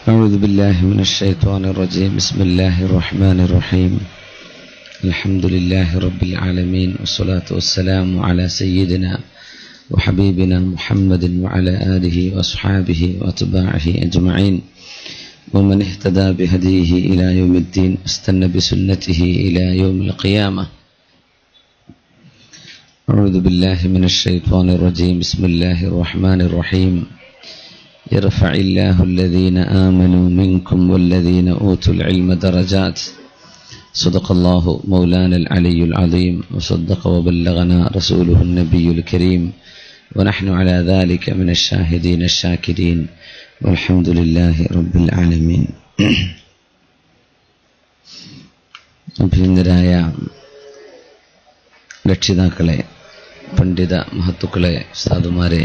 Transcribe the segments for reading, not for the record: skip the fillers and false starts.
أعوذ بالله من الشيطان الرجيم. بسم الله الرحمن الرحيم. الحمد لله رب العالمين، والصلاة والسلام على سيدنا وحبيبنا محمد وعلى آله وأصحابه وأتباعه أجمعين، ومن اهتدى بهديه إلى يوم الدين، واستنى بسنته إلى يوم القيامة. أعوذ بالله من الشيطان الرجيم. بسم الله الرحمن الرحيم. يرفع الله الذين آمنوا منكم والذين أوتوا العلم درجات. صدق الله مولانا العلي العظيم، وصدق وبلغنا رسوله النبي الكريم، ونحن على ذلك من الشاهدين الشاكرين، والحمد لله رب العالمين. അഭിനന്ദരായ രക്ഷിതാക്കളെ, പണ്ഡിത മഹത്തുക്കളെ, ഉസ്താദുമാരെ,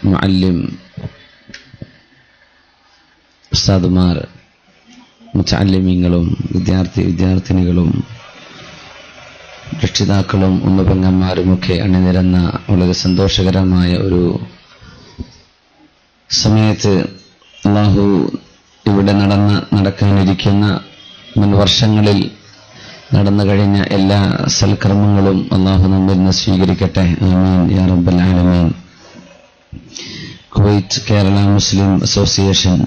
മുഅല്ലിം ഉസ്താദുമാർ, മുതഅല്ലിമീങ്ങളും വിദ്യാർത്ഥിനികളും രക്ഷിതാക്കളും ഉമ്മപെങ്ങന്മാരുമൊക്കെ അണിനിരന്ന വളരെ സന്തോഷകരമായ ഒരു സമയത്ത് അല്ലാഹു ഇവിടെ നടക്കാനിരിക്കുന്ന മുൻ വർഷങ്ങളിൽ നടന്നു കഴിഞ്ഞ എല്ലാ സൽക്കർമ്മങ്ങളും അല്ലാഹു നമ്മിൽ നിന്ന് സ്വീകരിക്കട്ടെ. ആമീൻ യാ റബ്ബൽ ആലമീൻ. കുവൈറ്റ് കേരള മുസ്ലിം അസോസിയേഷൻ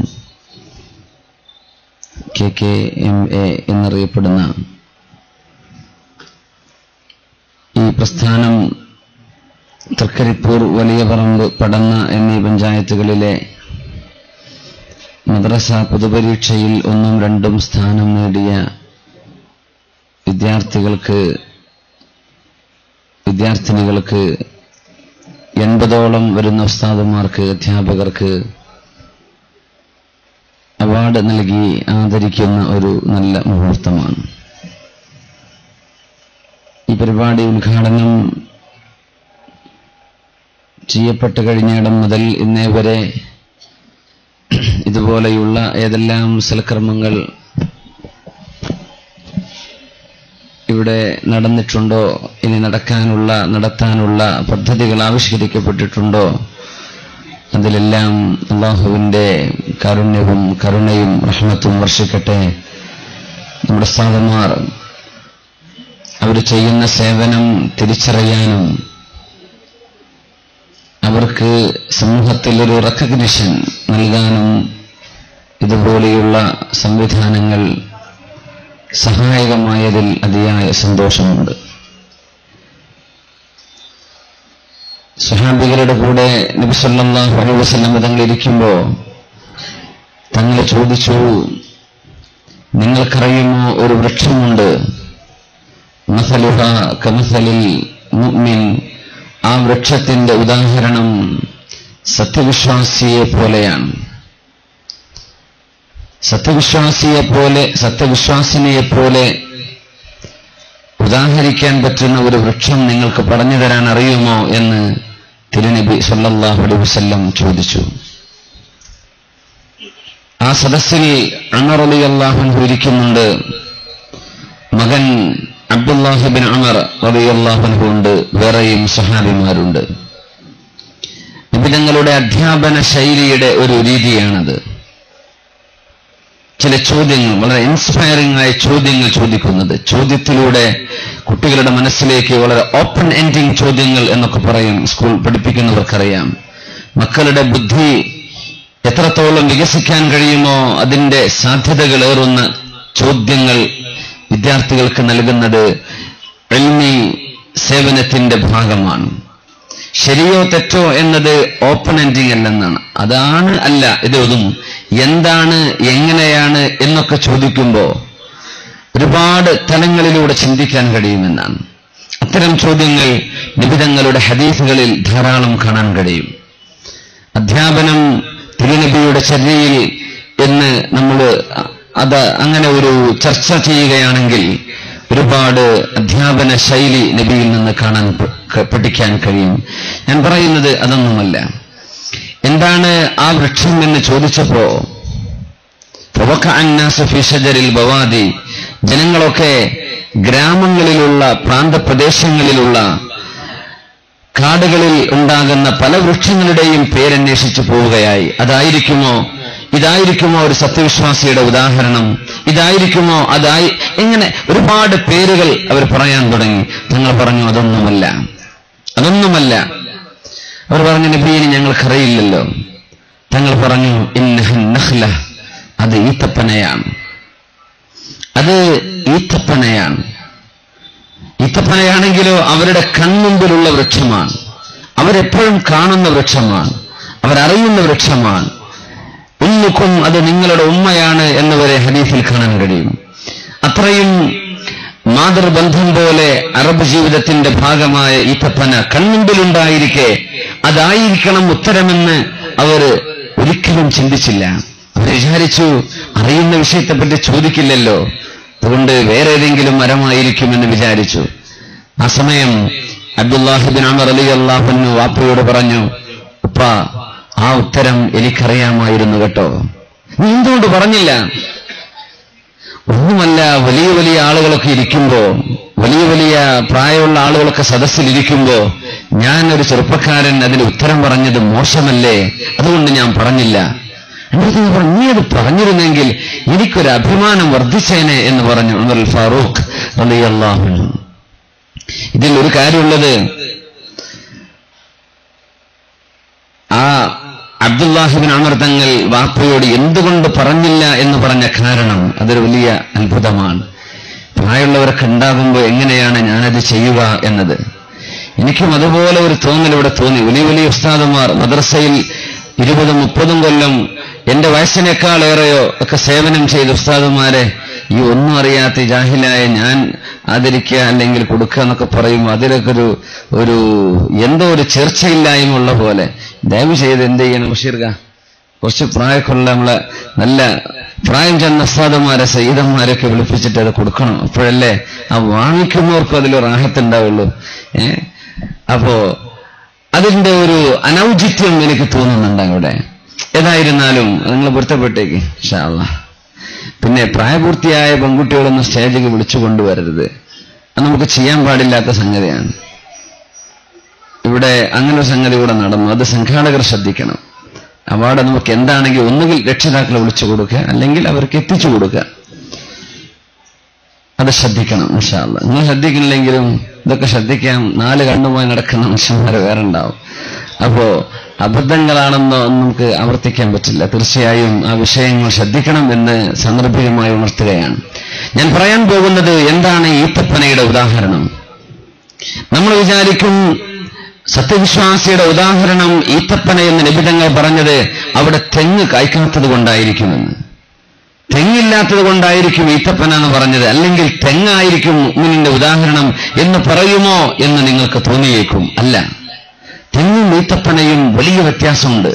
KKMA എന്നറിയപ്പെടുന്ന ഈ പ്രസ്ഥാനം തൃക്കരിപ്പൂർ, വലിയ പറമ്പ്, പടന്ന എന്നീ പഞ്ചായത്തുകളിലെ മദ്രസ പൊതുപരീക്ഷയിൽ 1ഉം 2ഉം സ്ഥാനം നേടിയ വിദ്യാർത്ഥിനികൾക്ക് 80ഓളം വരുന്ന ഉസ്താദുമാർക്ക്, അധ്യാപകർക്ക് അവാർഡ് നൽകി ആദരിക്കുന്ന ഒരു നല്ല മുഹൂർത്തമാണ്. ഈ പരിപാടി ഉദ്ഘാടനം ചെയ്യപ്പെട്ടു കഴിഞ്ഞിടം മുതൽ ഇന്നേ വരെ ഇതുപോലെയുള്ള ഏതെല്ലാം സൽക്കർമ്മങ്ങൾ ഇവിടെ നടന്നിട്ടുണ്ടോ, ഇനി നടത്താനുള്ള പദ്ധതികൾ ആവിഷ്കരിക്കപ്പെട്ടിട്ടുണ്ടോ, അതിലെല്ലാം അല്ലാഹുവിന്റെ കാരുണ്യവും കരുണയും റഹ്മത്തും വർഷിക്കട്ടെ. നമ്മുടെ ഉസ്താദുമാർ അവർ ചെയ്യുന്ന സേവനം തിരിച്ചറിയാനും അവർക്ക് സമൂഹത്തിൽ ഒരു റെക്കഗ്നിഷൻ നൽകാനും ഇതുപോലെയുള്ള സംവിധാനങ്ങൾ സഹായകമായതിൽ അതിയായ സന്തോഷമുണ്ട്. സ്വഹാബികളുടെ കൂടെ നബി സല്ലല്ലാഹു അലൈഹി വസല്ലം തങ്ങൾ ഇരിക്കുമ്പോൾ തങ്ങൾ ചോദിച്ചു, നിങ്ങൾക്കറിയുമോ ഒരു വൃക്ഷമുണ്ട്, മസലുഹാ കമസലിൽ മുഅ്മിൻ, ആ വൃക്ഷത്തിന്റെ ഉദാഹരണം സത്യവിശ്വാസിയെ പോലെയാണ്. സത്യവിശ്വാസിനെ പോലെ ഉദാഹരിക്കാൻ പറ്റുന്ന ഒരു വൃക്ഷം നിങ്ങൾക്ക് പറഞ്ഞു തരാൻ അറിയുമോ എന്ന് തിരുനബി സല്ലല്ലാഹു അലൈഹി വസല്ലം ചോദിച്ചു. ആ സദസ്സിൽ ഉമർ റളിയല്ലാഹു അൻഹു ഇരിക്കുന്നുണ്ട്, മകൻ അബ്ദുല്ലാഹി ഇബ്നു ഉമർ റളിയല്ലാഹു അൻഹു ഉണ്ട്, വേറെയും സ്വഹാബിമാരുണ്ട്. നബി തങ്ങളുടെ അധ്യാപന ശൈലിയുടെ ഒരു രീതിയാണത്. ചില ചോദ്യങ്ങൾ, വളരെ ഇൻസ്പയറിംഗ് ആയ ചോദ്യങ്ങൾ ചോദിക്കുന്നത്, ചോദ്യത്തിലൂടെ കുട്ടികളുടെ മനസ്സിലേക്ക് വളരെ ഓപ്പൺ എൻഡിങ് ചോദ്യങ്ങൾ എന്നൊക്കെ പറയും. സ്കൂൾ പഠിപ്പിക്കുന്നവർക്കറിയാം, മക്കളുടെ ബുദ്ധി എത്രത്തോളം വികസിക്കാൻ കഴിയുമോ അതിന്റെ സാധ്യതകളേറുന്ന ചോദ്യങ്ങൾ വിദ്യാർത്ഥികൾക്ക് നൽകുന്നത് ഇൽമി സേവനത്തിന്റെ ഭാഗമാണ്. ശരിയോ തെറ്റോ എന്നത് ഓപ്പൺ എൻഡിങ് അല്ലെന്നാണ്. അല്ല ഇതൊന്നും എന്താണ്, എങ്ങനെയാണ് എന്നൊക്കെ ചോദിക്കുമ്പോൾ ഒരുപാട് തലങ്ങളിലൂടെ ചിന്തിക്കാൻ കഴിയുമെന്നാണ്. അത്തരം ചോദ്യങ്ങൾ നബി തങ്ങളുടെ ഹദീസുകളിൽ ധാരാളം കാണാൻ കഴിയും. അധ്യാപനം തിരുനബിയുടെ ചര്യയിൽ എന്ന് നമ്മൾ അങ്ങനെ ഒരു ചർച്ച ചെയ്യുകയാണെങ്കിൽ ഒരുപാട് അധ്യാപന ശൈലി നബിയിൽ നിന്ന് പഠിക്കാൻ കഴിയും. ഞാൻ പറയുന്നത് അതൊന്നുമല്ല. എന്താണ് ആ വൃക്ഷം എന്ന് ചോദിച്ചപ്പോ ജനങ്ങളൊക്കെ ഗ്രാമങ്ങളിലുള്ള പ്രാന്തപ്രദേശങ്ങളിലുള്ള കാടുകളിൽ ഉണ്ടാകുന്ന പല വൃക്ഷങ്ങളുടെയും പേരന്വേഷിച്ചു പോവുകയായി. അതായിരിക്കുമോ ഇതായിരിക്കുമോ ഒരു സത്യവിശ്വാസിയുടെ ഉദാഹരണം? ഇതായിരിക്കുമോ അതായി? ഇങ്ങനെ ഒരുപാട് പേരുകൾ അവർ പറയാൻ തുടങ്ങി. തങ്ങൾ പറഞ്ഞു അതൊന്നുമല്ല. അവർ പറഞ്ഞു നബിയെ ഞങ്ങൾക്കറിയില്ലല്ലോ. തങ്ങൾ പറഞ്ഞു ഇന്നഹ നഖ്ല, അത് ഈത്തപ്പനയാണ്. ഈത്തപ്പനയാണെങ്കിലോ അവരുടെ കൺമുമ്പിലുള്ള വൃക്ഷമാണ്, അവരെപ്പോഴും കാണുന്ന വൃക്ഷമാണ്, അവരറിയുന്ന വൃക്ഷമാണ്. ഉമ്മുക്കും, അത് നിങ്ങളുടെ ഉമ്മയാണ് എന്നവരെ ഹദീസിൽ കാണാൻ കഴിയും. അത്രയും മാതൃബന്ധം പോലെ അറബ് ജീവിതത്തിന്റെ ഭാഗമായ ഈത്തപ്പന കൺമുമ്പിലുണ്ടായിരിക്കെ അതായിരിക്കണം ഉത്തരമെന്ന് അവർ ഒരിക്കലും ചിന്തിച്ചില്ല. അവർ വിചാരിച്ചു അറിയുന്ന വിഷയത്തെപ്പറ്റി ചോദിക്കില്ലല്ലോ, അതുകൊണ്ട് വേറെ ഏതെങ്കിലും മരമായിരിക്കുമെന്ന് വിചാരിച്ചു. ആ സമയം അബ്ദുല്ലാഹി ബിൻ ഉമർ റളിയല്ലാഹു അൻഹു വാപ്പയോട് പറഞ്ഞു, ഉപ്പ, ആ ഉത്തരം എനിക്കറിയാമായിരുന്നു കേട്ടോ, നീ എന്തുകൊണ്ട് പറഞ്ഞില്ല? ഒന്നുമല്ല, വലിയ വലിയ ആളുകളൊക്കെ ഇരിക്കുമ്പോ, വലിയ പ്രായമുള്ള ആളുകളൊക്കെ സദസ്സിലിരിക്കുമ്പോ ഞാൻ ഒരു ചെറുപ്പക്കാരൻ അതിന് ഉത്തരം പറഞ്ഞത് മോശമല്ലേ, അതുകൊണ്ട് ഞാൻ പറഞ്ഞില്ല. നീ അത് പറഞ്ഞിരുന്നെങ്കിൽ എനിക്കൊരു അഭിമാനം വർദ്ധിച്ചേനെ എന്ന് പറഞ്ഞു ഉമർ ഫാറൂഖ് റളിയല്ലാഹു അൻഹു. ഇതിൽ ഒരു കാര്യമുള്ളത്, ആ അബ്ദുല്ലാഹി ബിൻ ഉമർ തങ്ങൾ വാപ്പയോട് എന്തുകൊണ്ട് പറഞ്ഞില്ല എന്ന് പറഞ്ഞ കാരണം അതൊരു വലിയ അത്ഭുതമാണ്. പ്രായമുള്ളവരൊക്കെ ഉണ്ടാകുമ്പോൾ എങ്ങനെയാണ് ഞാനത് ചെയ്യുക എന്നത് എനിക്കും അതുപോലെ ഒരു തോന്നൽ ഇവിടെ തോന്നി. വലിയ ഉസ്താദുമാർ മദ്രസയിൽ 20-30 കൊല്ലം എന്റെ വയസ്സിനേക്കാളേറെയോ ഒക്കെ സേവനം ചെയ്ത ഉസ്താദുമാരെ ഈ ഒന്നും അറിയാത്ത ജാഹിലായ ഞാൻ ആദരിക്കുക അല്ലെങ്കിൽ കൊടുക്കുക എന്നൊക്കെ പറയുമ്പോൾ അതിലൊക്കെ ഒരു എന്തോ ഒരു ചേർച്ചയില്ലായ്മ ഉള്ള പോലെ. ദയവ് ചെയ്ത് എന്ത് ചെയ്യണം, ബഷീർക കുറച്ച് പ്രായമൊക്കെയുള്ള നമ്മളെ നല്ല പ്രായം ചെന്ന ഉസ്താദുമാരെ സയ്യിദന്മാരൊക്കെ വിളിപ്പിച്ചിട്ട് അത് കൊടുക്കണം. അപ്പോഴല്ലേ ആ വാങ്ങിക്കുന്നവർക്കും അതിലൊരു റാഹത്തുണ്ടാവുള്ളൂ. അപ്പോ അതിന്റെ ഒരു അനൗചിത്യം എനിക്ക് തോന്നുന്നുണ്ട് അവിടെ. ഏതായിരുന്നാലും നിങ്ങൾ പൊരുത്തപ്പെട്ടേക്ക് ഇൻഷാ അല്ലാഹ്. പിന്നെ പ്രായപൂർത്തിയായ പെൺകുട്ടികളൊന്നും സ്റ്റേജിൽ വിളിച്ചു കൊണ്ടുവരരുത്, അത് നമുക്ക് ചെയ്യാൻ പാടില്ലാത്ത സംഗതിയാണ്. ഇവിടെ അങ്ങനെ ഒരു സംഗതി കൂടെ നടന്നു, അത് സംഘാടകർ ശ്രദ്ധിക്കണം. അവാർഡ് നമുക്ക് എന്താണെങ്കിൽ ഒന്നുകിൽ രക്ഷിതാക്കളെ വിളിച്ചു കൊടുക്കുക, അല്ലെങ്കിൽ അവർക്ക് എത്തിച്ചു കൊടുക്കുക. അത് ശ്രദ്ധിക്കണം ഇൻഷാ അല്ലാഹ്. നിങ്ങൾ ശ്രദ്ധിക്കുന്നില്ലെങ്കിലും ഇതൊക്കെ ശ്രദ്ധിക്കാം. 4 കണ്ണുമായി നടക്കുന്ന മനുഷ്യന്മാർ വേറെ ഉണ്ടാവും. അപ്പോ അബദ്ധങ്ങളാണെന്നോ നമുക്ക് ആവർത്തിക്കാൻ പറ്റില്ല. തീർച്ചയായും ആ വിഷയങ്ങൾ ശ്രദ്ധിക്കണം എന്ന് സാന്ദർഭികമായി ഉണർത്തുകയാണ്. ഞാൻ പറയാൻ പോകുന്നത് എന്താണ് ഈത്തപ്പനയുടെ ഉദാഹരണം. നമ്മൾ വിചാരിക്കും സത്യവിശ്വാസിയുടെ ഉദാഹരണം ഈത്തപ്പന എന്ന് നബി തങ്ങൾ പറഞ്ഞത് അവിടെ തെങ്ങ് കായ്ക്കാത്തത് കൊണ്ടായിരിക്കുമെന്ന്. തെങ്ങില്ലാത്തത് കൊണ്ടായിരിക്കും ഈത്തപ്പന എന്ന് പറഞ്ഞത്, അല്ലെങ്കിൽ തെങ്ങായിരിക്കും മുഅ്മിനിന്റെ ഉദാഹരണം എന്ന് പറയുമോ എന്ന് നിങ്ങൾക്ക് തോന്നിയേക്കും. അല്ല, തെങ്ങും ഈത്തപ്പനയും വലിയ വ്യത്യാസമുണ്ട്.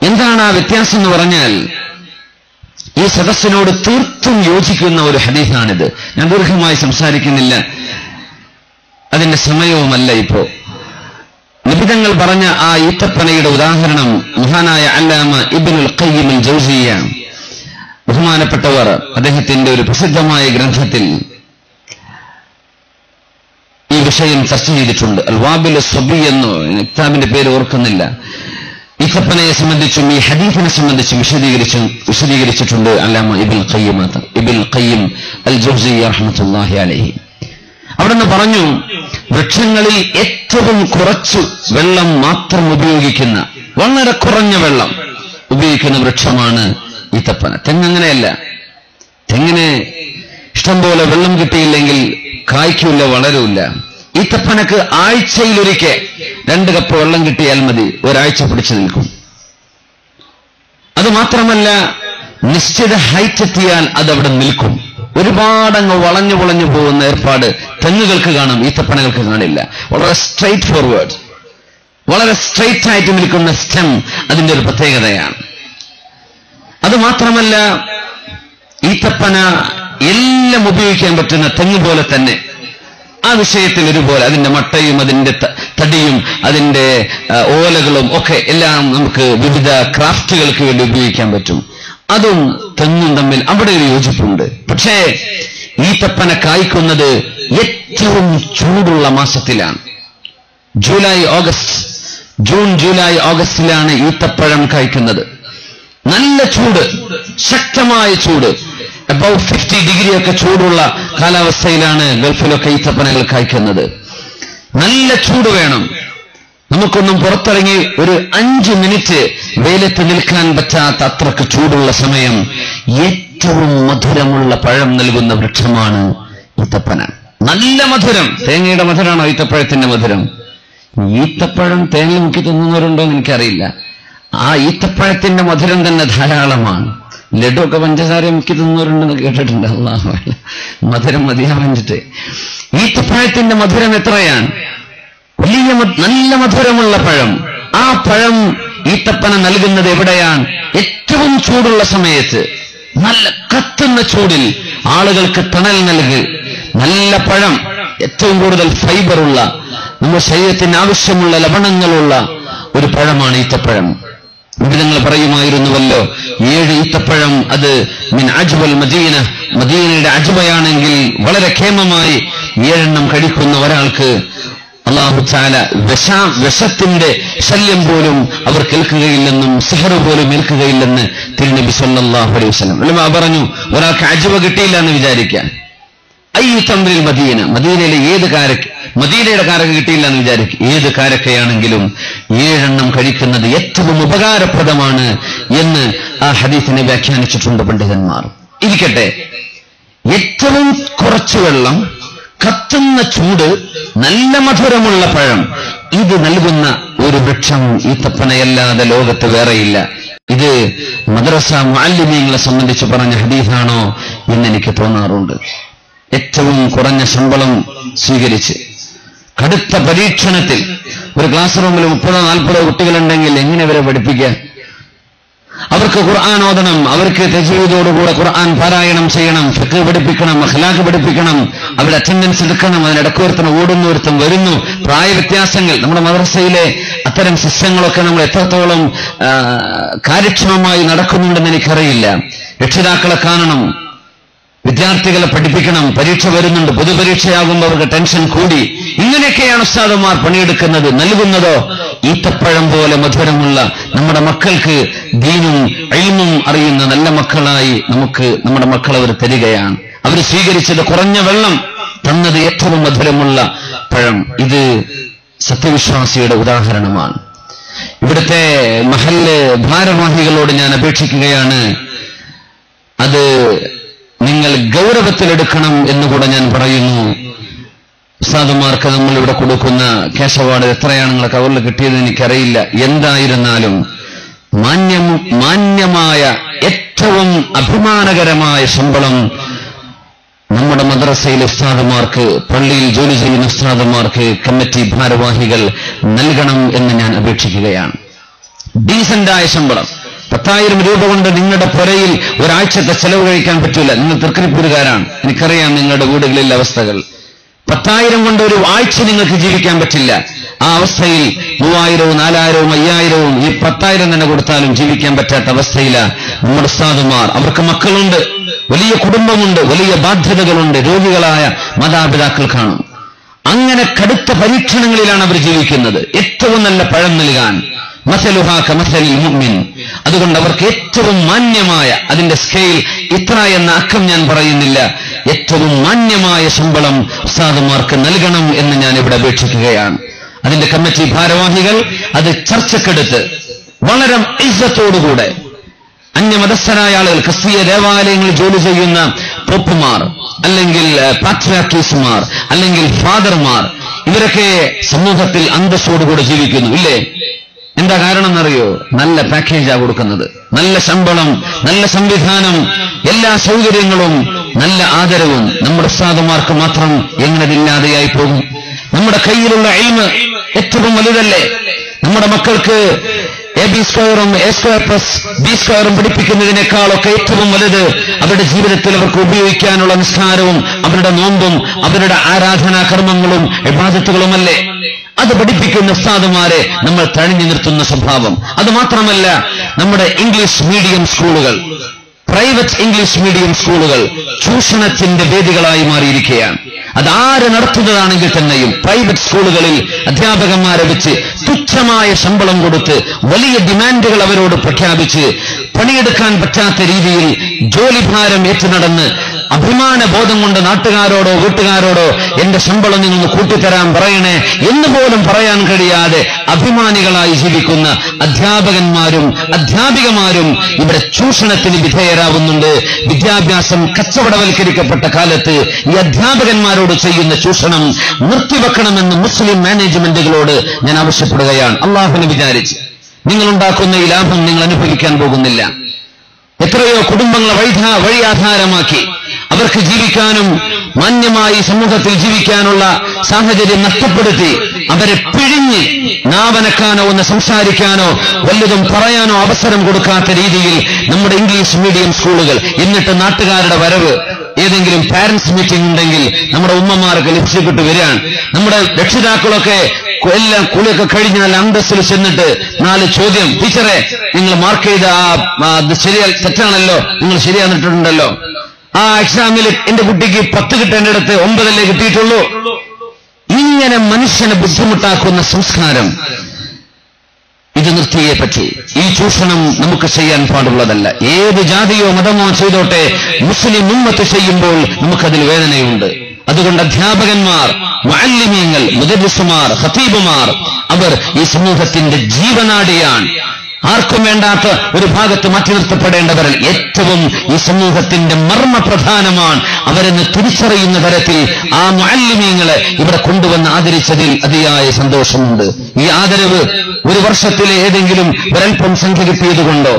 എന്താണ് ആ വ്യത്യാസം എന്ന് പറഞ്ഞാൽ, ഈ സദസ്സിനോട് തീർത്തും യോജിക്കുന്ന ഒരു ഹദീസാണിത്. ഞാൻ ദീർഘമായി സംസാരിക്കുന്നില്ല, അതിന്റെ സമയവുമല്ല ഇപ്പോ. നിബിതങ്ങൾ പറഞ്ഞ ആ ഈത്തപ്പനയുടെ ഉദാഹരണം മഹാനായ അല്ലാമ ഇബ്നുൽ ഖയ്യിം അൽ ജൗസിയ്യ ബഹുമാനപ്പെട്ടവർ അദ്ദേഹത്തിന്റെ ഒരു പ്രസിദ്ധമായ ഗ്രന്ഥത്തിൽ ഈ വിഷയം ചർച്ച ചെയ്തിട്ടുണ്ട്. അൽ വാബിൽ സ്വബി എന്നോ കിതാബിന്റെ പേര് ഓർക്കുന്നില്ല. ഈത്തപ്പനയെ സംബന്ധിച്ചും ഈ ഹദീസിനെ സംബന്ധിച്ചും വിശദീകരിച്ചിട്ടുണ്ട് അല്ലാമ ഇബ്നുൽ ഖയ്യിം അൽ ജൗസിയ്യ റഹ്മത്തുള്ളാഹി അലൈഹി. അവിടുന്ന് പറഞ്ഞു, വൃക്ഷങ്ങളിൽ ഏറ്റവും കുറച്ചു വെള്ളം മാത്രം ഉപയോഗിക്കുന്ന, വളരെ കുറഞ്ഞ വെള്ളം ഉപയോഗിക്കുന്ന വൃക്ഷമാണ് ഈത്തപ്പന. തെങ്ങങ്ങനെയല്ല. തെങ്ങിന് ഇഷ്ടംപോലെ വെള്ളം കിട്ടിയില്ലെങ്കിൽ കായ്ക്കില്ല, വളരില്ല. ഈത്തപ്പനക്ക് ആഴ്ചയിലൊരിക്കൽ 2 കപ്പ് വെള്ളം കിട്ടിയാൽ മതി, ഒരാഴ്ച പിടിച്ചു നിൽക്കും. അതുമാത്രമല്ല, നിശ്ചിത ഹൈറ്റ് എത്തിയാൽ അതവിടെ നിൽക്കും. ഒരുപാടങ്ങ് വളഞ്ഞു പോകുന്ന ഏർപ്പാട് തെങ്ങുകൾക്ക് കാണാം, ഈത്തപ്പനകൾക്ക് കാണില്ല. വളരെ സ്ട്രൈറ്റ് ഫോർവേഡ്, വളരെ സ്ട്രൈറ്റ് ആയിട്ട് നിൽക്കുന്ന സ്റ്റെം അതിന്റെ ഒരു പ്രത്യേകതയാണ്. അതുമാത്രമല്ല, ഈത്തപ്പന എല്ലാം ഉപയോഗിക്കാൻ പറ്റുന്ന തെങ്ങ് പോലെ തന്നെ ആ വിഷയത്തിൽ ഒരുപോലെ അതിന്റെ മട്ടയും അതിന്റെ തടിയും അതിന്റെ ഓലകളും ഒക്കെ എല്ലാം നമുക്ക് വിവിധ ക്രാഫ്റ്റുകൾക്ക് വേണ്ടി ഉപയോഗിക്കാൻ പറ്റും. അതും തെങ്ങും തമ്മിൽ അവിടെ ഒരു യോജിപ്പുണ്ട്. പക്ഷേ ഈത്തപ്പന കായ്ക്കുന്നത് ഏറ്റവും ചൂടുള്ള മാസത്തിലാണ്. ജൂൺ ജൂലൈ ഓഗസ്റ്റിലാണ് ഈത്തപ്പഴം കായ്ക്കുന്നത്. നല്ല ചൂട്, ശക്തമായ ചൂട്, അബൌട്ട് 50 ഡിഗ്രി ഒക്കെ ചൂടുള്ള കാലാവസ്ഥയിലാണ് ഗൾഫിലൊക്കെ ഈത്തപ്പനകൾ കായ്ക്കുന്നത്. നല്ല ചൂട് വേണം. നമുക്കൊന്നും പുറത്തിറങ്ങി ഒരു 5 മിനിറ്റ് വെയിലത്ത് നിൽക്കാൻ പറ്റാത്ത അത്രക്ക് ചൂടുള്ള സമയം ഏറ്റവും മധുരമുള്ള പഴം നൽകുന്ന വൃക്ഷമാണ് ഈത്തപ്പന. നല്ല മധുരം. തേങ്ങയുടെ മധുരമാണോ ഈത്തപ്പഴത്തിന്റെ മധുരം? ഈത്തപ്പഴം തേങ്ങ മുക്കി തിന്നുന്നവരുണ്ടോ എന്ന് എനിക്കറിയില്ല. ആ ഈത്തപ്പഴത്തിന്റെ മധുരം തന്നെ ധാരാളമാണ്. ലഡു ഒക്കെ പഞ്ചസാര മുക്കി തിന്നവരുണ്ടെന്ന് കേട്ടിട്ടുണ്ട്. അല്ലാഹു മധുരം മതിയാവഞ്ചിട്ട്. ഈത്തപ്പഴത്തിന്റെ മധുരം എത്രയാണ്? വലിയ നല്ല മധുരമുള്ള പഴം. ആ പഴം ഈത്തപ്പന നൽകുന്നത് എവിടെയാണ്? ഏറ്റവും ചൂടുള്ള സമയത്ത്, നല്ല കത്തുന്ന ചൂടിൽ ആളുകൾക്ക് തണൽ നൽകി. നല്ല പഴം, ഏറ്റവും കൂടുതൽ ഫൈബറുള്ള, നമ്മുടെ ശരീരത്തിന് ആവശ്യമുള്ള ലവണങ്ങളുള്ള ഒരു പഴമാണ് ഈത്തപ്പഴം. വിവിധങ്ങൾ പറയുമായിരുന്നുവല്ലോ, 7 ഈത്തപ്പഴം അത് മിൻ അജ്വൽ മദീന, മദീനയുടെ അജ്വയാണെങ്കിൽ വളരെ ഖേമമായി 7 കഴിക്കുന്ന ഒരാൾക്ക് അല്ലാഹു തആല വിഷത്തിന്റെ ശല്യം പോലും അവർ കേൾക്കുകയില്ലെന്നും സിഹർ പോലും ഏൽക്കുകയില്ലെന്ന് തിരുനബി സല്ലല്ലാഹു അലൈഹി വസല്ലം ഉലമാ പറഞ്ഞു. ഒരാൾക്ക് അജ്വ കിട്ടിയില്ല എന്ന് വിചാരിക്കാൻ, ഐ തംറിൽ മദീന, മദീനയിലെ ഏത് കാരക്ക, മദീനയുടെ കാരക്ക കിട്ടിയില്ല എന്ന് വിചാരിക്കുക, ഏത് കാരക്കയാണെങ്കിലും 7 കഴിക്കുന്നത് ഏറ്റവും ഉപകാരപ്രദമാണ് എന്ന് ആ ഹദീസിനെ വ്യാഖ്യാനിച്ചിട്ടുണ്ട് പണ്ഡിതന്മാർ. ഇരിക്കട്ടെ, ഏറ്റവും കുറച്ചു വെള്ളം, കത്തുന്ന ചൂട്, നല്ല മധുരമുള്ള പഴം, ഇത് നൽകുന്ന ഒരു വൃക്ഷം ഈത്തപ്പനയല്ലാതെ ലോകത്ത് വേറെയില്ല. ഇത് മദ്രസ മുഅല്ലിമീങ്ങളെ സംബന്ധിച്ച് പറഞ്ഞ ഹദീസാണോ എന്നെനിക്ക് തോന്നാറുണ്ട്. ഏറ്റവും കുറഞ്ഞ ശമ്പളം സ്വീകരിച്ച് കടുത്ത പരീക്ഷണത്തിൽ ഒരു ക്ലാസ് റൂമിൽ 30-40 കുട്ടികളുണ്ടെങ്കിൽ എങ്ങനെ അവരെ പഠിപ്പിക്കുക? അവർക്ക് ഖുർആൻ ഓതണം, അവർക്ക് തജ്വീദോടുകൂടെ ഖുർആൻ പാരായണം ചെയ്യണം, ഫിഖ് പഠിപ്പിക്കണം, അഖ്ലാഖ് പഠിപ്പിക്കണം, അവരുടെ അറ്റൻഡൻസ് എടുക്കണം. അതിനിടയ്ക്ക് ഒരുത്തം ഓടുന്നു, ഒരുത്തം വരുന്നു, പ്രായവ്യത്യാസങ്ങൾ. നമ്മുടെ മദ്രസയിലെ അത്തരം സിസ്റ്റങ്ങളൊക്കെ നമ്മൾ എത്രത്തോളം കാര്യക്ഷമമായി നടക്കുന്നുണ്ടെന്ന് എനിക്കറിയില്ല. രക്ഷിതാക്കളെ കാണണം, വിദ്യാർത്ഥികളെ പഠിപ്പിക്കണം, പരീക്ഷ വരുന്നുണ്ട്, പൊതുപരീക്ഷയാകുമ്പോൾ അവർക്ക് ടെൻഷൻ കൂടി. ഇങ്ങനെയൊക്കെയാണ് ഉസ്താദുമാർ പണിയെടുക്കുന്നത്. നൽകുന്നതോ ഈത്തപ്പഴം പോലെ മധുരമുള്ള നമ്മുടെ മക്കൾക്ക് ദീനും ഇൽമും അറിയുന്ന നല്ല മക്കളായി നമുക്ക് നമ്മുടെ മക്കൾ അവർ തരികയാണ്. അവർ സ്വീകരിച്ചത് കുറഞ്ഞ വെള്ളം, തന്നത് ഏറ്റവും മധുരമുള്ള പഴം. ഇത് സത്യവിശ്വാസിയുടെ ഉദാഹരണമാണ്. ഇവിടുത്തെ മഹല്ല് ഭാരവാഹികളോട് ഞാൻ അപേക്ഷിക്കുകയാണ്, അത് നിങ്ങൾ ഗൗരവത്തിലെടുക്കണം എന്നുകൂടെ ഞാൻ പറയുന്നു. ഉസ്താദുമാർക്ക് നമ്മളിവിടെ കൊടുക്കുന്ന ക്യാഷ് അവാർഡ് എത്രയാണ് നിങ്ങളെ കവറിൽ കിട്ടിയത് എനിക്കറിയില്ല. എന്തായിരുന്നാലും മാന്യമായ ഏറ്റവും അഭിമാനകരമായ ശമ്പളം നമ്മുടെ മദ്രസയിലെ ഉസ്താദുമാർക്ക്, പള്ളിയിൽ ജോലി ചെയ്യുന്ന ഉസ്താദുമാർക്ക് കമ്മിറ്റി ഭാരവാഹികൾ നൽകണം എന്ന് ഞാൻ അപേക്ഷിക്കുകയാണ്. ഡീസന്റായ ശമ്പളം. 10,000 രൂപ കൊണ്ട് നിങ്ങളുടെ പുരയിൽ ഒരാഴ്ചത്തെ ചെലവ് കഴിക്കാൻ പറ്റൂല. നിങ്ങൾ തൃക്കരിപ്പൂരുകാരാണ്, എനിക്കറിയാം നിങ്ങളുടെ വീടുകളിലെ അവസ്ഥകൾ. 10,000 കൊണ്ട് ഒരു ആഴ്ച നിങ്ങൾക്ക് ജീവിക്കാൻ പറ്റില്ല. ആ അവസ്ഥയിൽ 3,000, 4,000, 5,000 ഈ 10,000 തന്നെ കൊടുത്താലും ജീവിക്കാൻ പറ്റാത്ത അവസ്ഥയിലാണ് നമ്മുടെ ഉസ്താദുമാർ. അവർക്ക് മക്കളുണ്ട്, വലിയ കുടുംബമുണ്ട്, വലിയ ബാധ്യതകളുണ്ട്, രോഗികളായ മാതാപിതാക്കൾ കാണും. അങ്ങനെ കടുത്ത പരീക്ഷണങ്ങളിലാണ് അവർ ജീവിക്കുന്നത്. ഏറ്റവും നല്ല പഴം നൽകാൻ മസലുഹാ കമസലിൽ മുഅ്മിൻ. അതുകൊണ്ട് അവർക്ക് ഏറ്റവും മാന്യമായ, അതിന്റെ സ്കെയിൽ ഇത്ര എന്ന അക്കം ഞാൻ പറയുന്നില്ല, ഏറ്റവും മാന്യമായ ശമ്പളം ഉസ്താദുമാർക്ക് നൽകണം എന്ന് ഞാൻ ഇവിടെ അപേക്ഷിക്കുകയാണ്. അതിന്റെ കമ്മിറ്റി ഭാരവാഹികൾ അത് ചർച്ചക്കെടുത്ത് വളരെ ഇസ്സത്തോടുകൂടെ അന്യമതസ്ഥരായ ആളുകൾ, ക്രിസ്തീയ ദേവാലയങ്ങളിൽ ജോലി ചെയ്യുന്ന പോപ്പുമാർ, അല്ലെങ്കിൽ പാട്രിയാർക്കീസുമാർ, അല്ലെങ്കിൽ ഫാദർമാർ, ഇവരൊക്കെ സമൂഹത്തിൽ അന്തസ്സോടുകൂടെ ജീവിക്കുന്നു, ഇല്ലേ? എന്താ കാരണം എന്നറിയോ? നല്ല പാക്കേജാ കൊടുക്കുന്നത്, നല്ല ശമ്പളം, നല്ല സംവിധാനം, എല്ലാ സൗകര്യങ്ങളും, നല്ല ആദരവും. നമ്മുടെ ഉസ്താദുമാർക്ക് മാത്രം എങ്ങനെയില്ലാതെയായി പോകും? നമ്മുടെ കയ്യിലുള്ള ഇൽമ് ഏറ്റവും വലുതല്ലേ? നമ്മുടെ മക്കൾക്ക് AB² A² B² പഠിപ്പിക്കുന്നതിനേക്കാളൊക്കെ ഏറ്റവും വലുത് അവരുടെ ജീവിതത്തിൽ അവർക്ക് ഉപയോഗിക്കാനുള്ള നിസ്കാരവും അവരുടെ നോമ്പും അവരുടെ ആരാധനാ കർമ്മങ്ങളും ഇബാദത്തുകളുമല്ലേ? അത് പഠിപ്പിക്കുന്ന ഉസ്താദുമാരെ നമ്മൾ തഴഞ്ഞു നിർത്തുന്ന സ്വഭാവം. അത് മാത്രമല്ല, നമ്മുടെ ഇംഗ്ലീഷ് മീഡിയം സ്കൂളുകൾ, പ്രൈവറ്റ് ഇംഗ്ലീഷ് മീഡിയം സ്കൂളുകൾ ചൂഷണത്തിന്റെ വേദികളായി മാറിയിരിക്കുകയാണ്. അതാര് നടത്തുന്നതാണെങ്കിൽ തന്നെയും പ്രൈവറ്റ് സ്കൂളുകളിൽ അധ്യാപകന്മാരെ വെച്ച് തുച്ഛമായ ശമ്പളം കൊടുത്ത് വലിയ ഡിമാൻഡുകൾ അവരോട് പ്രഖ്യാപിച്ച് പണിയെടുക്കാൻ പറ്റാത്ത രീതിയിൽ ജോലിഭാരം ഏറ്റുനടന്ന് അഭിമാന ബോധം കൊണ്ട് നാട്ടുകാരോടോ വീട്ടുകാരോടോ എന്റെ ശമ്പളം നിങ്ങൾ കൂട്ടിത്തരാൻ പറയണേ എന്ന് പോലും പറയാൻ കഴിയാതെ അഭിമാനികളായി ജീവിക്കുന്ന അധ്യാപകന്മാരും അധ്യാപികമാരും ഇവിടെ ചൂഷണത്തിന് വിധേയരാകുന്നുണ്ട്. വിദ്യാഭ്യാസം കച്ചവടവൽക്കരിക്കപ്പെട്ട കാലത്ത് ഈ അധ്യാപകന്മാരോട് ചെയ്യുന്ന ചൂഷണം നിർത്തിവെക്കണമെന്ന് മുസ്ലിം മാനേജ്മെന്റുകളോട് ഞാൻ ആവശ്യപ്പെടുകയാണ്. അള്ളാഹുവിനെ വിചാരിച്ച് നിങ്ങളുണ്ടാക്കുന്ന ഈ ലാഭം നിങ്ങൾ അനുഭവിക്കാൻ പോകുന്നില്ല. എത്രയോ കുടുംബങ്ങളെ വഴിയാധാരമാക്കി അവർക്ക് ജീവിക്കാനും മാന്യമായി സമൂഹത്തിൽ ജീവിക്കാനുള്ള സാഹചര്യം നഷ്ടപ്പെടുത്തി അവരെ പിഴിഞ്ഞ് നാവനക്കാനോ ഒന്ന് സംസാരിക്കാനോ വല്ലതും പറയാനോ അവസരം കൊടുക്കാത്ത രീതിയിൽ നമ്മുടെ ഇംഗ്ലീഷ് മീഡിയം സ്കൂളുകൾ. എന്നിട്ട് നാട്ടുകാരുടെ വരവ്, ഏതെങ്കിലും പാരന്റ്സ് മീറ്റിംഗ് ഉണ്ടെങ്കിൽ നമ്മുടെ ഉമ്മമാർക്ക് ലിപ്സിക്കിട്ട് വരികയാണ്. നമ്മുടെ രക്ഷിതാക്കളൊക്കെ എല്ലാം കുളിയൊക്കെ കഴിഞ്ഞാൽ അന്തസ്സിൽ ചെന്നിട്ട് 4 ചോദ്യം, ടീച്ചറെ നിങ്ങൾ മാർക്ക് ചെയ്ത ശരിയാ തെറ്റാണല്ലോ, നിങ്ങൾ ശരിയാന്നിട്ടുണ്ടല്ലോ, ആ എക്സാമിൽ എന്റെ കുട്ടിക്ക് 10 കിട്ടേണ്ടിടത്ത് 9 കിട്ടിയിട്ടുള്ളൂ. ഇങ്ങനെ മനുഷ്യനെ ബുദ്ധിമുട്ടാക്കുന്ന സംസ്കാരം ഇത് നിർത്തിയേ പറ്റൂ. ഈ ചൂഷണം നമുക്ക് ചെയ്യാൻ പാടുള്ളതല്ല. ഏത് ജാതിയോ മതമോ ചെയ്തോട്ടെ, മുസ്ലിം ഉമ്മത്ത് ചെയ്യുമ്പോൾ നമുക്കതിൽ വേദനയുണ്ട്. അതുകൊണ്ട് അധ്യാപകന്മാർ, മുഅല്ലിമീങ്ങൾ, മുദർരിസുമാർ, ഖതീബുമാർ അവർ ഈ സമൂഹത്തിന്റെ ജീവനാഡിയാണ്. ആർക്കും വേണ്ടാത്ത ഒരു ഭാഗത്ത് മാറ്റി നിർത്തപ്പെടേണ്ടവരിൽ ഏറ്റവും ഈ സമൂഹത്തിന്റെ മർമ്മപ്രധാനമാണ്. അവരെന്ന് തിരിച്ചറിയുന്ന തരത്തിൽ ആ മുഅല്ലിമീങ്ങളെ ഇവിടെ കൊണ്ടുവന്ന് ആദരിച്ചതിൽ അതിയായ സന്തോഷമുണ്ട്. ഈ ആദരവ് ഒരു വർഷത്തിലെ ഏതെങ്കിലും ഒരൽപ്പം സംഖ്യ കിട്ടിയതുകൊണ്ടോ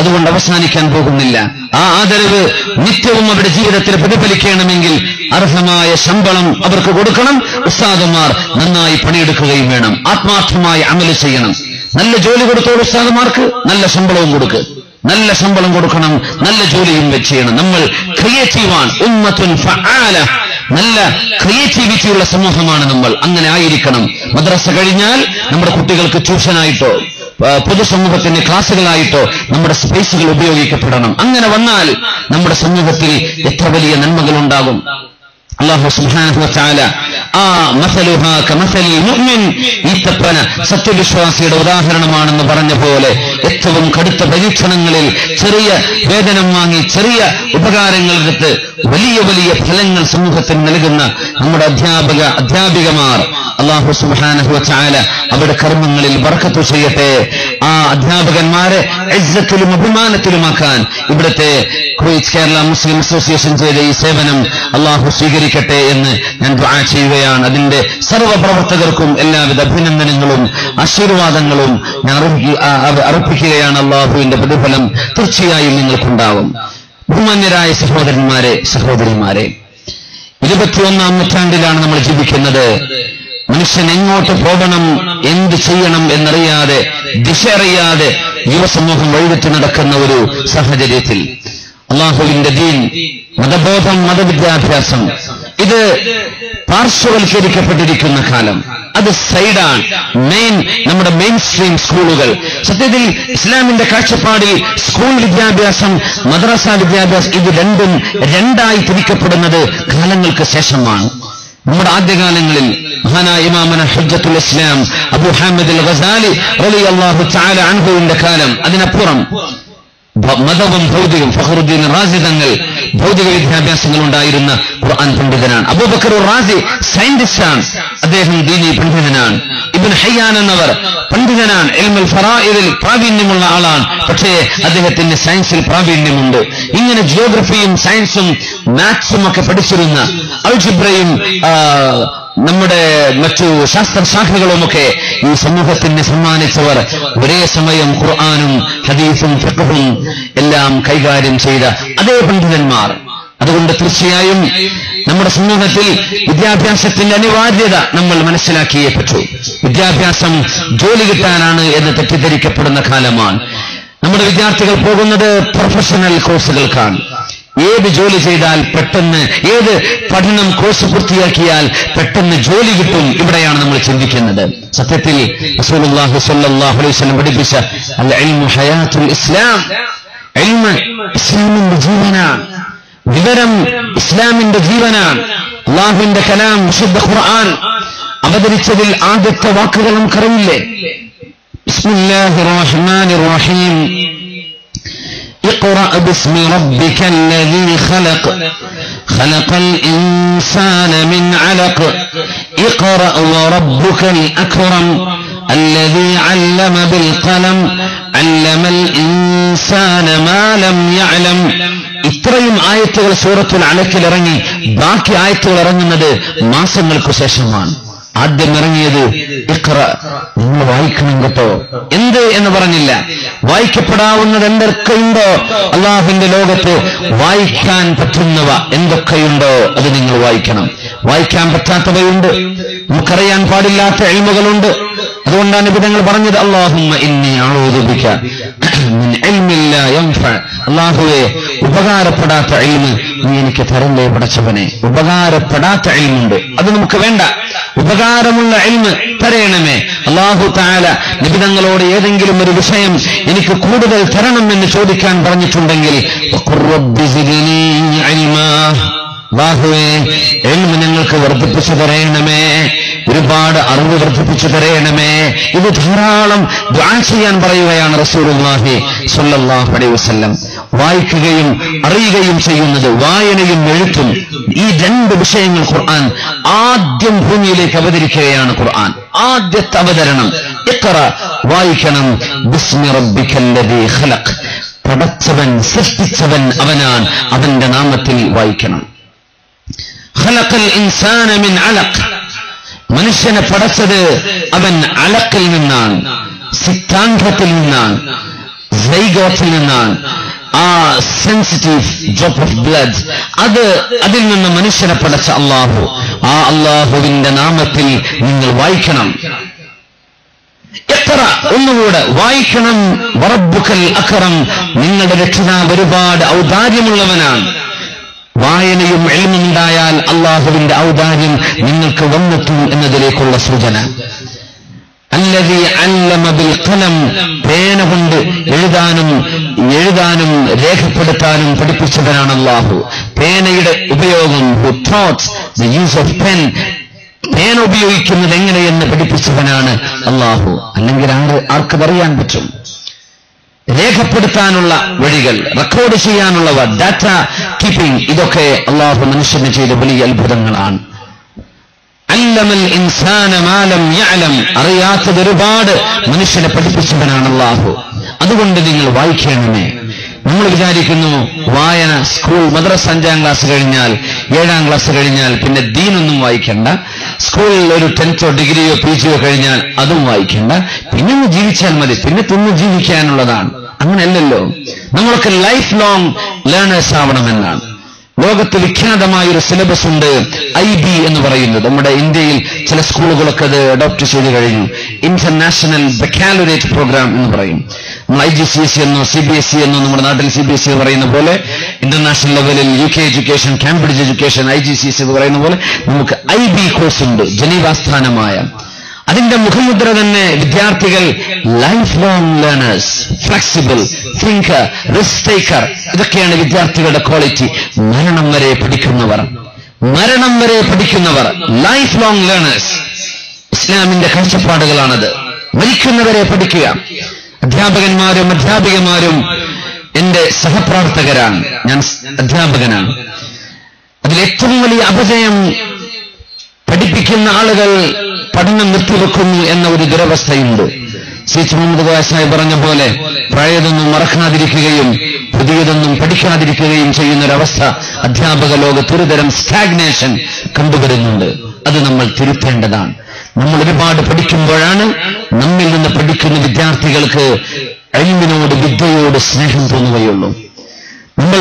അതുകൊണ്ട് അവസാനിക്കാൻ പോകുന്നില്ല. ആ ആദരവ് നിത്യവും അവരുടെ ജീവിതത്തിൽ പ്രതിഫലിക്കണമെങ്കിൽ അർഹമായ ശമ്പളം അവർക്ക് കൊടുക്കണം. ഉസ്താദുമാർ നന്നായി പണിയെടുക്കുകയും വേണം. ആത്മാർത്ഥമായി അമല് ചെയ്യണം. നല്ല ജോലി കൊടുത്തോളൂ ഉസ്താദുമാർക്ക്, നല്ല ശമ്പളവും കൊടുക്ക്. നല്ല ശമ്പളം കൊടുക്കണം, നല്ല ജോലിയും ചെയ്യണം. നമ്മൾ ക്രിയേറ്റീവാണ്. ഉമ്മത്തുൻ ഫആല, നല്ല ക്രിയേറ്റിവിറ്റിയുള്ള സമൂഹമാണ് നമ്മൾ. അങ്ങനെ ആയിരിക്കണം. മദ്രസ കഴിഞ്ഞാൽ നമ്മുടെ കുട്ടികൾക്ക് ട്യൂഷനായിട്ടോ പൊതുസമൂഹത്തിന്റെ ക്ലാസുകളായിട്ടോ നമ്മുടെ സ്പേസുകൾ ഉപയോഗിക്കപ്പെടണം. അങ്ങനെ വന്നാൽ നമ്മുടെ സമൂഹത്തിൽ എത്ര വലിയ നന്മകൾ ഉണ്ടാകും. അല്ലാഹു സുബ്ഹാനഹു വ തആല ആ മസലുഹാ കമസലിൽ മുഅ്മിൻ, ഈത്തപ്പന സത്യവിശ്വാസിയുടെ ഉദാഹരണമാണെന്ന് പറഞ്ഞ പോലെ ഏറ്റവും കടുത്ത പരീക്ഷണങ്ങളിൽ ചെറിയ വേതനം വാങ്ങി ചെറിയ ഉപകാരങ്ങളെടുത്ത് വലിയ വലിയ ഫലങ്ങൾ സമൂഹത്തിന് നൽകുന്ന നമ്മുടെ അധ്യാപികമാർ, അല്ലാഹു സുബ്ഹാനഹു വ തആല അവരുടെ കർമ്മങ്ങളിൽ ബർക്കത്ത് ചെയ്യട്ടെ. ആ അധ്യാപകന്മാരെ ഇസ്സത്തിലും അഭിമാനത്തിലുമാക്കാൻ ഇവിടുത്തെ കുവൈറ്റ് കേരള മുസ്ലിം അസോസിയേഷൻ ചെയ്ത ഈ സേവനം അല്ലാഹു സ്വീകരിക്കട്ടെ എന്ന് ഞാൻ ദുആ ചെയ്യുകയാണ്. അതിന്റെ സർവ്വ പ്രവർത്തകർക്കും എല്ലാവിധ അഭിനന്ദനങ്ങളും ആശീർവാദങ്ങളും ഞാൻ അർപ്പിക്കുകയാണ്. അല്ലാഹുവിന്റെ പ്രതിഫലം തീർച്ചയായും നിങ്ങൾക്കുണ്ടാവും. ബഹുമാന്യരായ സഹോദരന്മാരെ, സഹോദരിമാരെ, 21ാം നൂറ്റാണ്ടിലാണ് നമ്മൾ ജീവിക്കുന്നത്. മനുഷ്യൻ എങ്ങോട്ട് പോകണം, എന്ത് ചെയ്യണം എന്നറിയാതെ, ദിശ അറിയാതെ യുവസമൂഹം വഴിതെറ്റി നടക്കുന്ന ഒരു സാഹചര്യത്തിൽ അല്ലാഹുവിന്റെ ദീൻ, മതബോധം, മതവിദ്യാഭ്യാസം ഇത് പാർശ്വവൽക്കരിക്കപ്പെട്ടിരിക്കുന്ന കാലം. അത് സൈഡാണ്. നമ്മുടെ മെയിൻ സ്ട്രീം സ്കൂളുകൾ. സത്യത്തിൽ ഇസ്ലാമിന്റെ കാഴ്ചപ്പാടിൽ സ്കൂൾ വിദ്യാഭ്യാസം, മദ്രസ വിദ്യാഭ്യാസം ഇത് രണ്ടും രണ്ടായി തിരിക്കപ്പെടുന്നത് കാലങ്ങൾക്ക് ശേഷമാണ്. നമ്മുടെ ആദ്യകാലങ്ങളിൽ മഹാനായ ഇമാമന ഹുജ്ജത്തുൽ ഇസ്ലാം അബൂ ഹാമിദ് അൽ ഗസാലി റളിയല്ലാഹു തആല അൻഹുവിന്റെ കാലം, അതിനപ്പുറം മതവും ഭൗതികം, ഫഖറുദ്ദീൻ റാസി തങ്ങൾ ഭൗതിക വിദ്യാഭ്യാസങ്ങൾ ഉണ്ടായിരുന്ന ഖുർആൻ പണ്ഡിതനാണ്. അബൂബക്കർ റാസി സയന്റിസ്റ്റാണ്, അദ്ദേഹം ദീനി പണ്ഡിതനാണ്. ഇബ്നു ഹയ്യാൻ എന്നവർ പണ്ഡിതനാണ്, ഇൽമുൽ ഫറായിദിൽ പ്രാവീണ്യമുള്ള ആളാണ്. പക്ഷേ അദ്ദേഹത്തിന് സയൻസിൽ പ്രാവീണ്യമുണ്ട്. ഇങ്ങനെ ജിയോഗ്രഫിയും സയൻസും മാത്സും ഒക്കെ പഠിച്ചിരുന്ന, അൽജിബ്രയും നമ്മുടെ മറ്റു ശാസ്ത്രശാഖകളുമൊക്കെ ഈ സമൂഹത്തിന് സമ്മാനിച്ചവർ ഒരേ സമയം ഖുർആനും ഹദീസും ഫിഖ്ഹും എല്ലാം കൈകാര്യം ചെയ്ത അതേ പണ്ഡിതന്മാർ. അതുകൊണ്ട് തീർച്ചയായും നമ്മുടെ സമൂഹത്തിൽ വിദ്യാഭ്യാസത്തിന്റെ അനിവാര്യത നമ്മൾ മനസ്സിലാക്കിയേ പറ്റൂ. വിദ്യാഭ്യാസം ജോലി കിട്ടാനാണ് എന്ന് തെറ്റിദ്ധരിക്കപ്പെടുന്ന കാലമാണ്. നമ്മുടെ വിദ്യാർത്ഥികൾ പോകുന്നത് പ്രൊഫഷണൽ കോഴ്സുകൾക്കാണ്. ഏത് ജോലി ചെയ്താൽ പെട്ടെന്ന്, ഏത് പഠനം കോഴ്സ് പൂർത്തിയാക്കിയാൽ പെട്ടെന്ന് ജോലി കിട്ടും, ഇവിടെയാണ് നമ്മൾ ചിന്തിക്കുന്നത്. സത്യത്തിൽ റസൂലുള്ളാഹി സ്വല്ലല്ലാഹു അലൈഹി വസല്ലം പഠിപ്പിച്ച അൽ ഇൽമു ഹയാത്തുൽ ഇസ്ലാം, ഇൽമ് ഇസ്ലാമിന്റെ ജീവനാണ്, വിവരം ഇസ്ലാമിന്റെ ജീവനാണ്. അല്ലാഹുവിന്റെ കലാം വിശുദ്ധ ഖുർആൻ അവതരിച്ചതിൽ ആദ്യത്തെ വാക്കുകൾ നമുക്കറിയില്ലേ? ബിസ്മില്ലാഹിർ റഹ്മാനിർ റഹീം اقرأ باسم ربك الذي خلق خلق الإنسان من علق اقرأ وربك الأكرم الذي علم بالقلم علم الإنسان ما لم يعلم. ഇത്രയും ആയത്തുകൾ സൂറത്തുൽ അലക്കിൽ ഇറങ്ങി ബാക്കി ആയത്തുകൾ ഇറങ്ങുന്നത് മാസങ്ങൾക്ക് ശേഷമാണ്. ആദ്യം ഇറങ്ങിയത് ഇഖ്റ, നിങ്ങൾ വായിക്കണം കേട്ടോ. എന്ത് എന്ന് പറഞ്ഞില്ല, വായിക്കപ്പെടാവുന്നത് എന്തൊക്കെയുണ്ടോ അള്ളാഹുവിന്റെ ലോകത്ത് വായിക്കാൻ പറ്റുന്നവ എന്തൊക്കെയുണ്ടോ അത് നിങ്ങൾ വായിക്കണം. വായിക്കാൻ പറ്റാത്തവയുണ്ട്, നമുക്കറിയാൻ പാടില്ലാത്ത ഇൽമുകളുണ്ട്. അതുകൊണ്ടാണ് നബിതങ്ങൾ പറഞ്ഞത് അല്ലാഹുമ്മ ഇന്നി അഊദു ബിക മിൻ ഇൽമിൻ ലാ യൻഫഅ. അല്ലാഹുവേ, ഉപകാരപ്പെടാത്ത ഇൽമ് നീ എനിക്ക് തരല്ലേ പടച്ചവനെ. ഉപകാരപ്പെടാത്ത ഇൽമുണ്ട്, അത് നമുക്ക് വേണ്ട. ഉപകാരമുള്ള ഇൽമ് തരയണമേ. അല്ലാഹു തആല നബിതങ്ങളോട് ഏതെങ്കിലും ഒരു വിഷയം എനിക്ക് കൂടുതൽ തരണം എന്ന് ചോദിക്കാൻ പറഞ്ഞിട്ടുണ്ടെങ്കിൽ വഖുർ റബ്ബി സിദ്നി ഇൽമാ, അല്ലാഹുവേ ഇൽമ് ഞങ്ങൾക്ക് വർദ്ധിപ്പിച്ചു തരയണമേ, ഒരുപാട് അറിവ് വർദ്ധിപ്പിച്ചു തരയണമേ. ഇത് ധാരാളം ദുആ ചെയ്യാൻ പറയുകയാണ് റസൂലുള്ളാഹി സ്വല്ലല്ലാഹു അലൈഹി വസല്ലം. വായിക്കുകയും അറിയുകയും ചെയ്യുന്നത്, വായനയും എഴുത്തും, ഈ രണ്ട് വിഷയങ്ങൾ ഖുർആൻ ആദ്യം ഭൂമിയിലേക്ക് അവതരിക്കുകയാണ്. ഖുർആൻ ആദ്യത്തെ അവതരണം ഇഖ്റ, വായിക്കണം. ബിസ്മി റബ്ബിക്കല്ലദീ ഖലഖ്, പടച്ചവൻ സൃഷ്ടിച്ചവൻ അവനാണ്, അവന്റെ നാമത്തിൽ വായിക്കണം. ഖലഖൽ ഇൻസാന മിൻ അലഖ്, മനുഷ്യനെ പടച്ചത് അവൻ അലക്കിൽ നിന്നാണ്, സിദ്ധാന്തത്തിൽ നിന്നാണ്, സൈഗോത്തിൽ നിന്നാണ്. ആ സെൻസിറ്റീവ് ഡ്രോപ്പ് ഓഫ് ബ്ലഡ്, അതിൽ നിന്ന് മനുഷ്യനെ പടച്ച അള്ളാഹു, ആ അള്ളാഹുവിന്റെ നാമത്തിൽ നിങ്ങൾ വായിക്കണം. എത്ര ഒന്നുകൂടെ വായിക്കണം. വറബ്ബുക്കൽ അക്രം, നിങ്ങളുടെ രക്ഷിതാവ് ഒരുപാട് ഔദാര്യമുള്ളവനാണ്. വായനയും ഇൽമും ഉണ്ടായാൽ അള്ളാഹുവിന്റെ ഔദാര്യം നിങ്ങൾക്ക് വന്നെത്തും എന്നതിലേക്കുള്ള സൂചന. അല്ലദീ അല്ലമ ബിൽ ഖലം, പേന കൊണ്ട് എഴുതാനും രേഖപ്പെടുത്താനും പഠിപ്പിച്ചവനാണ് അള്ളാഹു. പേനയുടെ ഉപയോഗം, thoughts the use of pen, പേന ഉപയോഗിക്കുന്നത് എങ്ങനെയെന്ന് പഠിപ്പിച്ചവനാണ് അള്ളാഹു. അല്ലെങ്കിൽ ആർക്കതറിയാൻ പറ്റും? രേഖപ്പെടുത്താനുള്ള വഴികൾ, റെക്കോർഡ് ചെയ്യാനുള്ളവ, ഡാറ്റ കീപ്പിംഗ്, ഇതൊക്കെ അള്ളാഹു മനുഷ്യന് ചെയ്ത വലിയ അത്ഭുതങ്ങളാണ്. അല്ലമൽ ഇൻസാന മാ ലം യഅലം, അറിയാത്തത് ഒരുപാട് മനുഷ്യനെ പഠിപ്പിച്ചവനാണ് അള്ളാഹു. അതുകൊണ്ട് നിങ്ങൾ വായിക്കണമേ. നമ്മൾ വിചാരിക്കുന്നു വായന സ്കൂൾ മദ്രസ 5ാം ക്ലാസ് കഴിഞ്ഞാൽ 7ാം ക്ലാസ് കഴിഞ്ഞാൽ പിന്നെ ദീനൊന്നും വായിക്കണ്ട, സ്കൂളിൽ ഒരു 10ോ ഡിഗ്രിയോ PGയോ കഴിഞ്ഞാൽ അതും വായിക്കണ്ട, പിന്നെ ജീവിച്ചാൽ മതി, പിന്നെ തിന്ന് ജീവിക്കാനുള്ളതാണ്. അങ്ങനെയല്ലല്ലോ. നമ്മളൊക്കെ ലൈഫ് ലോങ് ലേണേഴ്സ് ആവണമെന്നാണ്. ലോകത്ത് വിഖ്യാതമായൊരു സിലബസ് ഉണ്ട്, IB എന്ന് പറയുന്നത്. നമ്മുടെ ഇന്ത്യയിൽ ചില സ്കൂളുകളൊക്കെ അത് അഡോപ്റ്റ് ചെയ്ത് കഴിഞ്ഞു. ഇന്റർനാഷണൽ ബക്കാലറേറ്റ് പ്രോഗ്രാം എന്ന് പറയും. നമ്മൾ IGCSE എന്നോ CBSE എന്നോ നമ്മുടെ നാട്ടിൽ CBSE പറയുന്ന പോലെ ഇന്റർനാഷണൽ ലെവലിൽ UK education, Cambridge education, IGCSE എന്ന് പറയുന്ന പോലെ നമുക്ക് IB കോഴ്സ് ഉണ്ട്, ജനീവാസ്ഥാനമായ. അതിന്റെ മുഖമുദ്ര തന്നെ വിദ്യാർത്ഥികൾ life long learners, flexible thinker, risk taker, ഇതൊക്കെയാണ് വിദ്യാർത്ഥികളുടെ ക്വാളിറ്റി. മരണം വരെ പഠിക്കുന്നവർ, ലൈഫ് ലോങ് ലേണേഴ്സ്. ഇസ്ലാമിന്റെ കാഴ്ചപ്പാടുകളാണത്. മരിക്കുന്നവരെ പഠിക്കുക. അധ്യാപകന്മാരും അധ്യാപികമാരും എന്റെ സഹപ്രവർത്തകരാണ്, ഞാൻ അധ്യാപകനാണ്. അതിലേറ്റവും വലിയ അപജയം പഠിപ്പിക്കുന്ന ആളുകൾ പഠനം നിർത്തിവെക്കുന്നു എന്ന ഒരു ദുരവസ്ഥയുണ്ട്. C.H. മുഹമ്മദ് കോയ സാഹിബ് പറഞ്ഞ പോലെ പഴയതൊന്നും മറക്കാതിരിക്കുകയും പുതിയതൊന്നും പഠിക്കാതിരിക്കുകയും ചെയ്യുന്നൊരവസ്ഥ അധ്യാപക ലോകത്ത് ഒരുതരം സ്റ്റാഗ്നേഷൻ കണ്ടുവരുന്നുണ്ട്. അത് നമ്മൾ തിരുത്തേണ്ടതാണ്. നമ്മൾ ഒരുപാട് പഠിക്കുമ്പോഴാണ് നമ്മിൽ നിന്ന് പഠിക്കുന്ന വിദ്യാർത്ഥികൾക്ക് ഇൽമിനോട്, വിദ്യയോട് സ്നേഹം തോന്നുകയുള്ളൂ. നമ്മൾ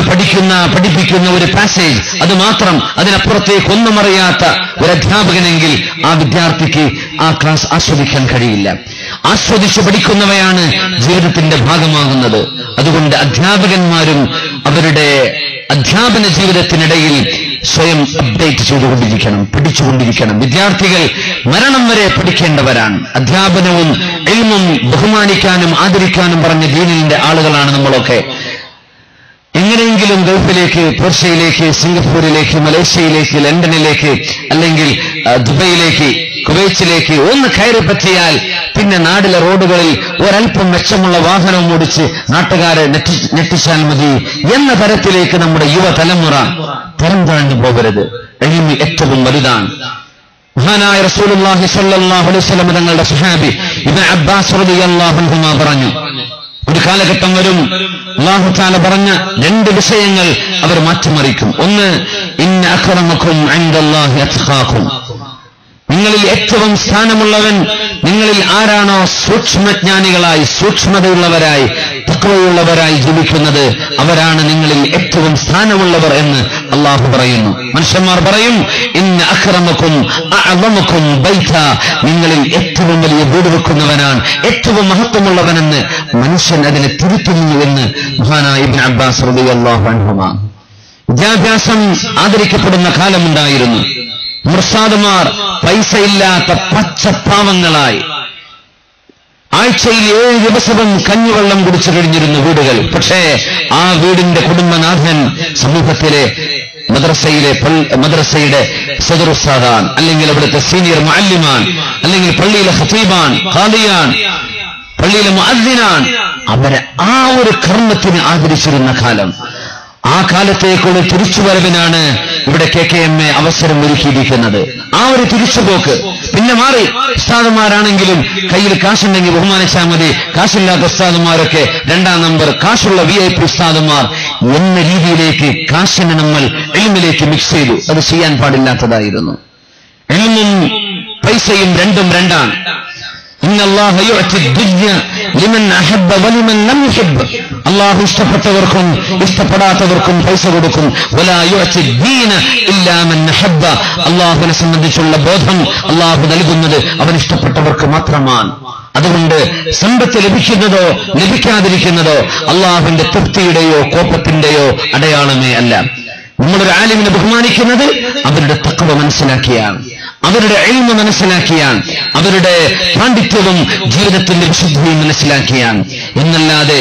പഠിപ്പിക്കുന്ന ഒരു പാസേജ് അത് മാത്രം, അതിനപ്പുറത്തേക്ക് ഒന്നും അറിയാത്ത ഒരു അധ്യാപകനെങ്കിൽ ആ വിദ്യാർത്ഥിക്ക് ആ ക്ലാസ് ആസ്വദിക്കാൻ കഴിയില്ല. ആസ്വദിച്ച് പഠിക്കുന്നവയാണ് ജീവിതത്തിന്റെ ഭാഗമാകുന്നത്. അതുകൊണ്ട് അധ്യാപകന്മാരും അവരുടെ അധ്യാപന ജീവിതത്തിനിടയിൽ സ്വയം അപ്ഡേറ്റ് ചെയ്തുകൊണ്ടിരിക്കണം, പഠിച്ചുകൊണ്ടിരിക്കണം. വിദ്യാർത്ഥികൾ മരണം വരെ പഠിക്കേണ്ടവരാണ്. അധ്യാപനവും ഇൽമും ബഹുമാനിക്കാനും ആദരിക്കാനും പറഞ്ഞ ദീനിന്റെ ആളുകളാണ് നമ്മളൊക്കെ. എങ്ങനെയെങ്കിലും ഗൾഫിലേക്ക്, പേർഷ്യയിലേക്ക്, സിംഗപ്പൂരിലേക്ക്, മലേഷ്യയിലേക്ക്, ലണ്ടനിലേക്ക്, അല്ലെങ്കിൽ ദുബൈയിലേക്ക് കുവൈറ്റിലേക്ക് ഒന്ന് കയറി പറ്റിയാൽ പിന്നെ നാടിലെ റോഡുകളിൽ ഒരൽപ്പം മെച്ചമുള്ള വാഹനം ഓടിച്ച് നാട്ടുകാരെ ഞെട്ടിച്ചാൽ മതി എന്ന തരത്തിലേക്ക് നമ്മുടെ യുവതലമുറ തരം താഴ്ന്നു പോകരുത്. ഇൽമ് ഏറ്റവും വലുതാണ്. മഹാനായ റസൂലുള്ളാഹി സ്വല്ലല്ലാഹു അലൈഹി വസല്ലം തങ്ങളുടെ സ്വഹാബി ഇബ്നു അബ്ബാസ് റളിയല്ലാഹു അൻഹുമാ പറഞ്ഞു, ഒരു കാലഘട്ടം വരും അല്ലാഹു തആല പറഞ്ഞ രണ്ട് വിഷയങ്ങൾ അവർ മാറ്റിമറിക്കും. ഒന്ന്, ഇന്ന അക്രമക്കും ഇൻദല്ലാഹി അത്ഖാക്കും, നിങ്ങളിൽ ഏറ്റവും സ്ഥാനമുള്ളവൻ നിങ്ങളിൽ ആരാണോ സൂക്ഷ്മജ്ഞാനികളായി സൂക്ഷ്മതയുള്ളവരായി തഖ്വയുള്ളവരായി ജീവിക്കുന്നത് അവരാണ് നിങ്ങളിൽ ഏറ്റവും സ്ഥാനമുള്ളവർ എന്ന് അല്ലാഹു പറയുന്നു. മനുഷ്യന്മാർ പറയും, ഇന്ന അക്രമക്കും അഅ്ളമക്കും ബൈത, നിങ്ങളിൽ ഏറ്റവും വലിയ വീട് വെക്കുന്നവനാണ് ഏറ്റവും മഹത്വമുള്ളവനെന്ന് മനുഷ്യൻ അതിനെ തിരുത്തുന്നു എന്ന് മഹാനായ ഇബ്നു അബ്ബാസ് റളിയല്ലാഹു അൻഹുമാ. വിദ്യാഭ്യാസം ആദരിക്കപ്പെടുന്ന കാലമുണ്ടായിരുന്നു. മുർസാദുമാർ പൈസയില്ലാത്ത പച്ചപ്പാവങ്ങളായി ആഴ്ചയിൽ 7 ദിവസവും കഞ്ഞിവെള്ളം കുടിച്ചു കഴിഞ്ഞിരുന്ന വീടുകൾ. പക്ഷേ ആ വീടിന്റെ കുടുംബനാഥൻ സമൂഹത്തിലെ മദ്രസയുടെ സദറുസ്താദാൻ, അല്ലെങ്കിൽ അവിടുത്തെ സീനിയർ മുഅല്ലിമാൻ, അല്ലെങ്കിൽ പള്ളിയിലെ ഖതീബാൻ, ഖാദിയാൻ, പള്ളിയിലെ മുഅദ്ദിനാൻ. അവരെ ആ ഒരു കർമ്മത്തിന് ആദരിച്ചിരുന്ന കാലം. ആ കാലത്തേക്കുള്ള തിരിച്ചുവരവിനാണ് ഇവിടെ KKMA അവസരം ഒരുക്കിയിരിക്കുന്നത്. ആ ഒരു തിരിച്ചുപോക്ക് പിന്നെ മാറി. ഉസ്താദുമാരാണെങ്കിലും കയ്യിൽ കാശുണ്ടെങ്കിൽ ബഹുമാനിച്ചാൽ മതി, കാശില്ലാത്ത ഉസ്താദുമാരൊക്കെ 2ാം നമ്പർ, കാശുള്ള VIP ഉസ്താദുമാർ എന്ന രീതിയിലേക്ക് കാശിനെ നമ്മൾ ഇൽമിലേക്ക് മിക്സ് ചെയ്തു. അത് ചെയ്യാൻ പാടില്ലാത്തതായിരുന്നു. ഇൽമും പൈസയും രണ്ടും രണ്ടാണ്. ഇന്നല്ലാഹ യുഅതി ദുനിയ ലിമൻ അഹബ്ബ വലിമൻ ലം യുഹിബ്ബ്, അല്ലാഹു ഇഷ്ടപ്പെട്ടവർക്കും ഇഷ്ടപ്പെടാത്തവർക്കും പൈസ കൊടുക്കും. വലാ യുഅതി ദീന ഇല്ലാ മൻ അഹബ്ബ, അല്ലാഹുവിനെ സംബന്ധിച്ചുള്ള ബോധം അല്ലാഹു നൽകുന്നത് അവൻ ഇഷ്ടപ്പെട്ടവർക്ക് മാത്രമാണ്. അതുകൊണ്ട് സമ്പത്ത് ലഭിക്കുന്നതോ ലഭിക്കാതിരിക്കുന്നതോ അല്ലാഹുവിന്റെ തൃപ്തിയുടെയോ കോപത്തിന്റെയോ അടയാളമേ അല്ല. നമ്മളൊരു ആലിമിനെ ബഹുമാനിക്കുന്നത് അവരുടെ തഖ്വ മനസ്സിലാക്കിയാണ്, അവരുടെ ഇൽമ് മനസ്സിലാക്കിയാണ്, അവരുടെ പാണ്ഡിത്യവും ജീവിതത്തിന്റെ വിശുദ്ധിയും മനസ്സിലാക്കിയാണ്. എന്നല്ലാതെ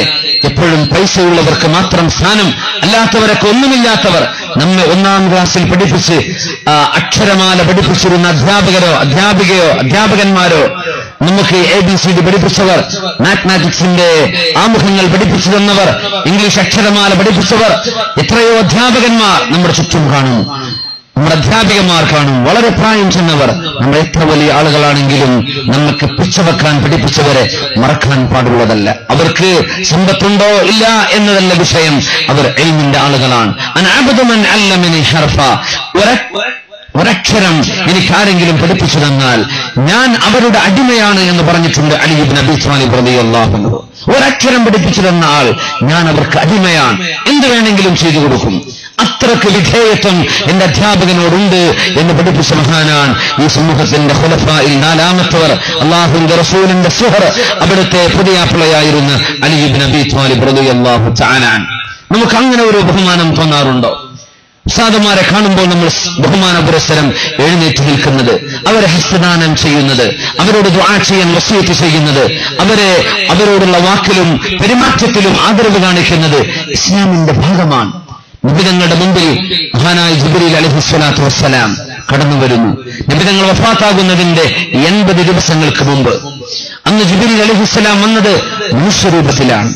എപ്പോഴും പൈസയുള്ളവർക്ക് മാത്രം സ്ഥാനം, അല്ലാത്തവരൊക്കെ ഒന്നുമില്ലാത്തവർ. നമ്മെ 1ാം ക്ലാസ്സിൽ പഠിപ്പിച്ച് അക്ഷരമാല പഠിപ്പിച്ചിരുന്ന അധ്യാപകന്മാരോ, നമുക്ക് ABCD പഠിപ്പിച്ചവർ, മാത്തമാറ്റിക്സിന്റെ ആമുഖങ്ങൾ പഠിപ്പിച്ചു തന്നവർ, ഇംഗ്ലീഷ് അക്ഷരമാല പഠിപ്പിച്ചവർ, എത്രയോ അധ്യാപകന്മാർ നമ്മുടെ ചുറ്റും കാണുന്നു. നമ്മുടെ അധ്യാപികമാർ കാണും, വളരെ പ്രായം ചെന്നവർ. നമ്മൾ എത്ര വലിയ ആളുകളാണെങ്കിലും നമുക്ക് പിച്ചവെക്കാൻ പഠിപ്പിച്ചവരെ മറക്കാൻ പാടുള്ളതല്ല. അവർക്ക് സമ്പത്തുണ്ടോ ഇല്ല എന്നതല്ല വിഷയം, അവർ ഇൽമിന്റെ ആളുകളാണ്. അനഅബ്ദു മൻ അല്ലമനി ഹർഫ, ഒരക്ഷരം എനിക്കാരെങ്കിലും പഠിപ്പിച്ചു തന്നാൽ ഞാൻ അവരുടെ അടിമയാണ് എന്ന് പറഞ്ഞിട്ടുണ്ട് അലി ഇബ്നു അബീ ത്വാലിബ് റളിയല്ലാഹു അൻഹു. ഒരക്ഷരം പഠിപ്പിച്ചു തന്ന ആൾ ഞാൻ അവർക്ക് അടിമയാണ്, എന്ത് വേണമെങ്കിലും ചെയ്തു കൊടുക്കും. അത്രക്ക് വിധേയത്വം എന്റെ അധ്യാപകനോടുണ്ട് എന്ന് പഠിപ്പിച്ച മഹാനാണ് ഈ സമൂഹത്തിന്റെ ഖുലഫായിൽ 4ാമത്തവർ, അല്ലാഹുവിന്റെ റസൂലിന്റെ സുഹർ, അവിടുത്തെ പുതിയാപ്പിളയായിരുന്ന അലി ഇബ്നു അബീ ത്വാലിബ് റളിയല്ലാഹു തആല. നമുക്ക് അങ്ങനെ ഒരു ബഹുമാനം തോന്നാറുണ്ടോ? ഉസ്താദുമാരെ കാണുമ്പോൾ നമ്മൾ ബഹുമാന പുരസ്സരം എഴുന്നേറ്റ് നിൽക്കുന്നത്, അവരെ ഹസ്തദാനം ചെയ്യുന്നത്, അവരോട് ദുആ ചെയ്യാൻ വസിയത്ത് ചെയ്യുന്നത്, അവരോടുള്ള വാക്കിലും പെരുമാറ്റത്തിലും ആദരവ് കാണിക്കുന്നത് ഇസ്ലാമിന്റെ ഭാഗമാണ്. നബിതങ്ങളുടെ മുമ്പിൽ മഹാനായ ജിബ്രീൽ അലൈഹിസ്സലാത്തു വസ്സലാം കടന്നു വരുന്നു. നബിതങ്ങൾ വഫാത്താകുന്നതിന്റെ 80 ദിവസങ്ങൾക്ക് മുമ്പ്. അന്ന് ജിബ്രീൽ അലൈഹിസ്സലാം വന്നത് മനുഷ്യരൂപത്തിലാണ്,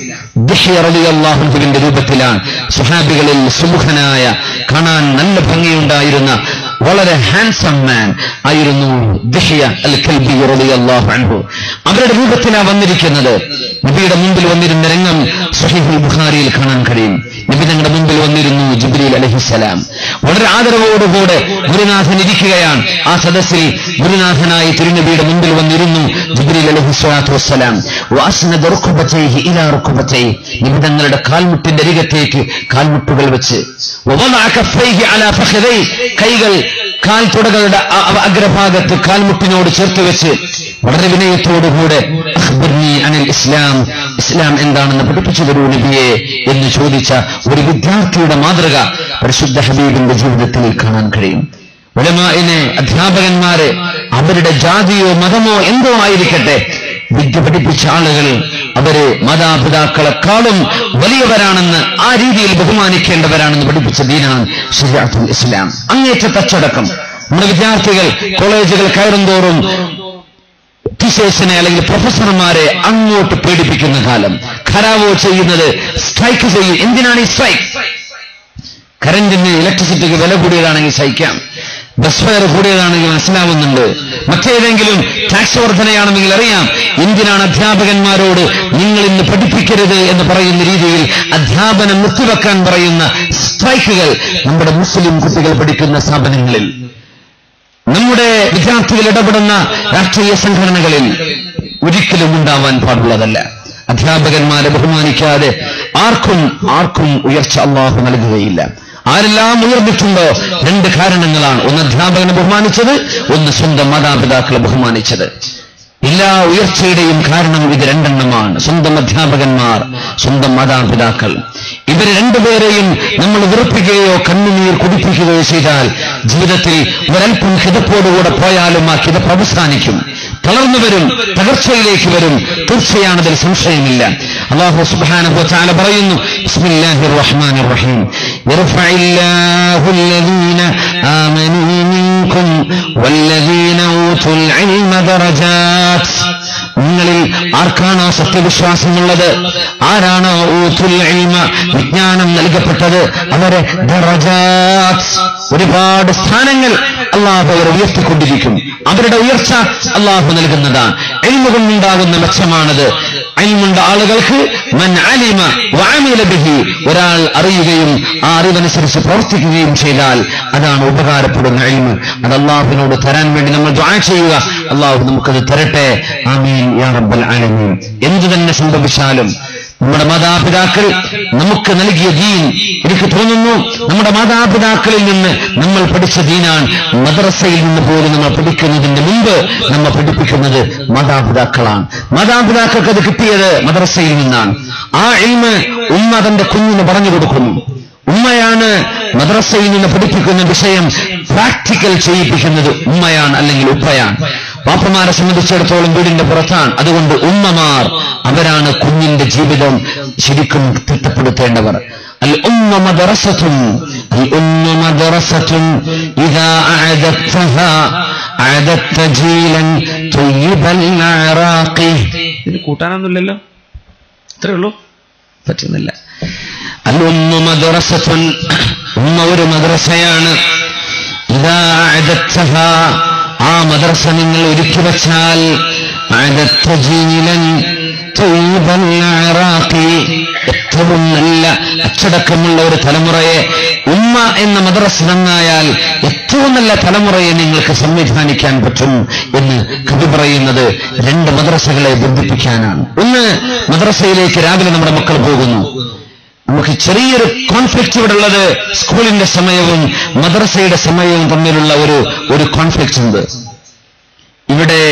ദിഹ്യ റളിയല്ലാഹു അൻഹുവിന്റെ രൂപത്തിലാണ്. സ്വഹാബികളിൽ സുമുഖനായ, കാണാൻ നല്ല ഭംഗിയുണ്ടായിരുന്ന വളരെ ഹാൻസം മാൻ ആയിരുന്നു ദിഹ്യ അൽ കൽബി റളിയല്ലാഹു അൻഹു. അവരുടെ രൂപത്തിലാണ് വന്നിരിക്കുന്നത്. നബിയുടെ മുമ്പിൽ വന്നിരുന്ന രംഗം സ്വഹീഹുൽ ബുഖാരിയിൽ കാണാൻ കഴിയും. നബി തങ്ങളുടെ മുമ്പിൽ വന്നിരുന്നു ജിബ്രീൽ അലൈഹിസ്സലാം. വളരെ ആദരവോടുകൂടെ ഗുരുനാഥൻ ഇരിക്കുകയാണ്. ആ സദസ്സിൽ ഗുരുനാഥനായി തിരുനബിയുടെ മുമ്പിൽ വന്നിരുന്നു ജിബ്രീൽ അലൈഹിസ്സലാത്തു വസ്സലാം. വഅസ്നദ റുക്ബതൈഹി ഇലാ റുക്ബതൈഹി, നബി തങ്ങളുടെ കാൽമുട്ടിന്റെ അരികത്തേക്ക് കാൽമുട്ടുകൾ വെച്ച്, വവദഅ കഫൈഹി അലാ ഫഖദൈഹി, കൈകൾ കാൽത്തുടകളുടെ അഗ്രഭാഗത്ത് കാൽമുട്ടിനോട് ചേർത്ത് വെച്ച് വളരെ വിനയത്തോടുകൂടെ അഖ്ബിർനി അനിൽ ഇസ്ലാം, ഇസ്ലാം എന്താണെന്ന് പഠിപ്പിച്ചു തരൂ നബിയെ എന്ന് ചോദിച്ച ഒരു വിദ്യാർത്ഥിയുടെ മാതൃക പരിശുദ്ധ ഹബീബിന്റെ ജീവിതത്തിൽ കാണാൻ കഴിയും. ഉലമാഇനെ, അധ്യാപകന്മാരെ, അവരുടെ ജാതിയോ മതമോ എന്തോ ആയിരിക്കട്ടെ, വിദ്യ പഠിപ്പിച്ച ആളുകൾ അവരെ മാതാപിതാക്കളെക്കാളും വലിയവരാണെന്ന്, ആ രീതിയിൽ ബഹുമാനിക്കേണ്ടവരാണെന്ന് പഠിപ്പിച്ച ദീനാണ് ശരീഅത്തുൽ ഇസ്ലാം. അങ്ങേറ്റ തച്ചടക്കം. നമ്മുടെ വിദ്യാർത്ഥികൾ കോളേജുകൾ കയറുന്തോറും ടീച്ചേഴ്സിനെ അല്ലെങ്കിൽ പ്രൊഫസർമാരെ അങ്ങോട്ട് പേടിപ്പിക്കുന്ന കാലം. ഖരാവോ ചെയ്യുന്നത്, സ്ട്രൈക്ക് ചെയ്യും. എന്തിനാണ് ഈ സ്ട്രൈക്ക്? കറന്റിന് ഇലക്ട്രിസിറ്റിക്ക് വില കൂടിയതാണെങ്കിൽ സഹിക്കാം, ബസ് ഫെയർ കൂടിയതാണെങ്കിൽ മനസ്സിലാവുന്നുണ്ട്, മറ്റേതെങ്കിലും ടാക്സ് വർധനയാണെങ്കിൽ അറിയാം. എന്തിനാണ് അധ്യാപകന്മാരോട് നിങ്ങൾ ഇന്ന് പഠിപ്പിക്കരുത് എന്ന് പറയുന്ന രീതിയിൽ അധ്യാപനം നിർത്തിവെക്കാൻ പറയുന്ന സ്ട്രൈക്കുകൾ നമ്മുടെ മുസ്ലിം കുട്ടികൾ പഠിക്കുന്ന സ്ഥാപനങ്ങളിൽ, നമ്മുടെ വിദ്യാർത്ഥികൾ ഇടപെടുന്ന രാഷ്ട്രീയ സംഘടനകളിൽ ഒരിക്കലും ഉണ്ടാവാൻ പാടുള്ളതല്ല. അധ്യാപകന്മാരെ ബഹുമാനിക്കാതെ ആർക്കും ഉയർച്ച അല്ലാഹു നൽകുകയില്ല. ആരെല്ലാം ഉയർന്നിട്ടുണ്ടോ രണ്ട് കാരണങ്ങളാണ്. ഒന്ന് അധ്യാപകനെ ബഹുമാനിച്ചത്, ഒന്ന് സ്വന്തം മാതാപിതാക്കളെ ബഹുമാനിച്ചത്. എല്ലാ ഉയർച്ചയുടെയും കാരണം ഇത് രണ്ടെണ്ണമാണ്. സ്വന്തം അധ്യാപകന്മാർ, സ്വന്തം മാതാപിതാക്കൾ. ഇവർ രണ്ടുപേരെയും നമ്മൾ വെറുപ്പിക്കുകയോ കണ്ണുനീർ കുടിപ്പിക്കുകയോ ചെയ്താൽ ജീവിതത്തിൽ ഒരൽപ്പം കിതപ്പോടുകൂടെ പോയാലും ആ കിതപ്പ് അവസാനിക്കും, തളർന്നു വരും, തകർച്ചയിലേക്ക് വരും. തീർച്ചയാണ്, അതിൽ സംശയമില്ല. അല്ലാഹു സുബ്ഹാനഹു വ തആല പറയുന്നു, ബിസ്മില്ലാഹിർ റഹ്മാനിർ റഹീം, യർഫഇല്ലാഹു അല്ലദീന ആമനൂ മിൻകും വല്ലദീന ഊതുൽ ഇൽമ ദറജാത്ത്. നിങ്ങളിൽ ആർക്കാണോ സത്യവിശ്വാസമുള്ളത്, ആരാണോ ഊതുൽ ഇൽമ വിജ്ഞാനം നൽകപ്പെട്ടത്, അവരെ ദറജാത്ത് ഒരുപാട് സ്ഥാനങ്ങൾ അല്ലാഹു അവരെ ഉയർത്തിക്കൊണ്ടിരിക്കും. അവരുടെ ഉയർച്ച അല്ലാഹു നൽകുന്നതാണ്. ഇൽമ കൊണ്ടുണ്ടാകുന്ന മെച്ചമാണത്. ഇൽമുണ്ട ആളുകൾക്ക് മൻ അലിമ വഅമില ബിഹി, ഒരാൾ അറിയുകയും ആ അറിവനുസരിച്ച് പ്രവർത്തിക്കുകയും ചെയ്താൽ അതാണ് ഉപകാരപ്പെടുന്ന ഇൽമ. അത് അല്ലാഹുവിനോട് തരാൻ വേണ്ടി നമ്മൾ ദുആ ചെയ്യുക. അല്ലാഹു നമുക്കത് തരട്ടെ. ആമീൻ യാ റബ്ബൽ ആലമീൻ. എന്തു തന്നെ സംഭവിച്ചാലും നമ്മുടെ മാതാപിതാക്കൾ നമുക്ക് നൽകിയ ദീൻ, എനിക്ക് തോന്നുന്നു നമ്മുടെ മാതാപിതാക്കളിൽ നിന്ന് നമ്മൾ പഠിച്ച ദീനാണ്. മദ്രസയിൽ നിന്ന് പോലും നമ്മൾ പഠിക്കുന്നതിന് മുമ്പ് നമ്മൾ പഠിപ്പിക്കുന്നത് മാതാപിതാക്കളാണ്. മാതാപിതാക്കൾക്ക് അത് കിട്ടിയത് മദ്രസയിൽ നിന്നാണ്. ആ ഇൽമ് ഉമ്മ തന്റെ കുഞ്ഞിന് പറഞ്ഞു കൊടുക്കുന്നു. ഉമ്മയാണ് മദ്രസയിൽ നിന്ന് പഠിപ്പിക്കുന്ന വിഷയം പ്രാക്ടിക്കൽ ചെയ്യിപ്പിക്കുന്നത് ഉമ്മയാണ്, അല്ലെങ്കിൽ ഉപ്പയാണ്. പാപ്പമാരെ സംബന്ധിച്ചിടത്തോളം വീടിന്റെ പുറത്താണ്. അതുകൊണ്ട് ഉമ്മമാർ അവരാണ് കുഞ്ഞിന്റെ ജീവിതം ശരിക്കും തിട്ടപ്പെടുത്തേണ്ടവർ. അൽ ഉമ്മ മദ്റസത്തുൻ, അൽ ഉമ്മ മദ്റസത്തുൻ ഇദാ അഅദത്തഹാ അഅദത്ത ജീലൻ തയ്യിബൽ അറാഖി. ഇത് കൂട്ടാനൊന്നുമില്ലല്ലോ, ഇത്രേ ഉള്ളൂ, പറ്റുന്നില്ല. അൽ ഉമ്മ മദ്റസത്തുൻ, ഉമ്മ ഒരു മദ്രസയാണ്. ഇദാ അഅദത്തഹാ, ആ മദ്രസ നിങ്ങൾ ഒരുക്കി വച്ചാൽ, അഅദത്ത ജീലൻ തയ്യിബൽ അറാഖി, ഏറ്റവും നല്ല അച്ചടക്കമുള്ള ഒരു തലമുറയെ, ഉമ്മ എന്ന മദ്രസ നന്നായാൽ ഏറ്റവും നല്ല തലമുറയെ നിങ്ങൾക്ക് സംവിധാനിക്കാൻ പറ്റും എന്ന് കവി പറയുന്നത് രണ്ട് മദ്രസകളെ ബന്ധിപ്പിക്കാനാണ്. ഒന്ന്, മദ്രസയിലേക്ക് രാവിലെ നമ്മുടെ മക്കൾ പോകുന്നു. നമുക്ക് ചെറിയൊരു കോൺഫ്ലിക്റ്റ് ഇവിടെ ഉള്ളത് സ്കൂളിന്റെ സമയവും മദ്രസയുടെ സമയവും തമ്മിലുള്ള ഒരു കോൺഫ്ലിക്റ്റ് ഉണ്ട്. ഇവിടെ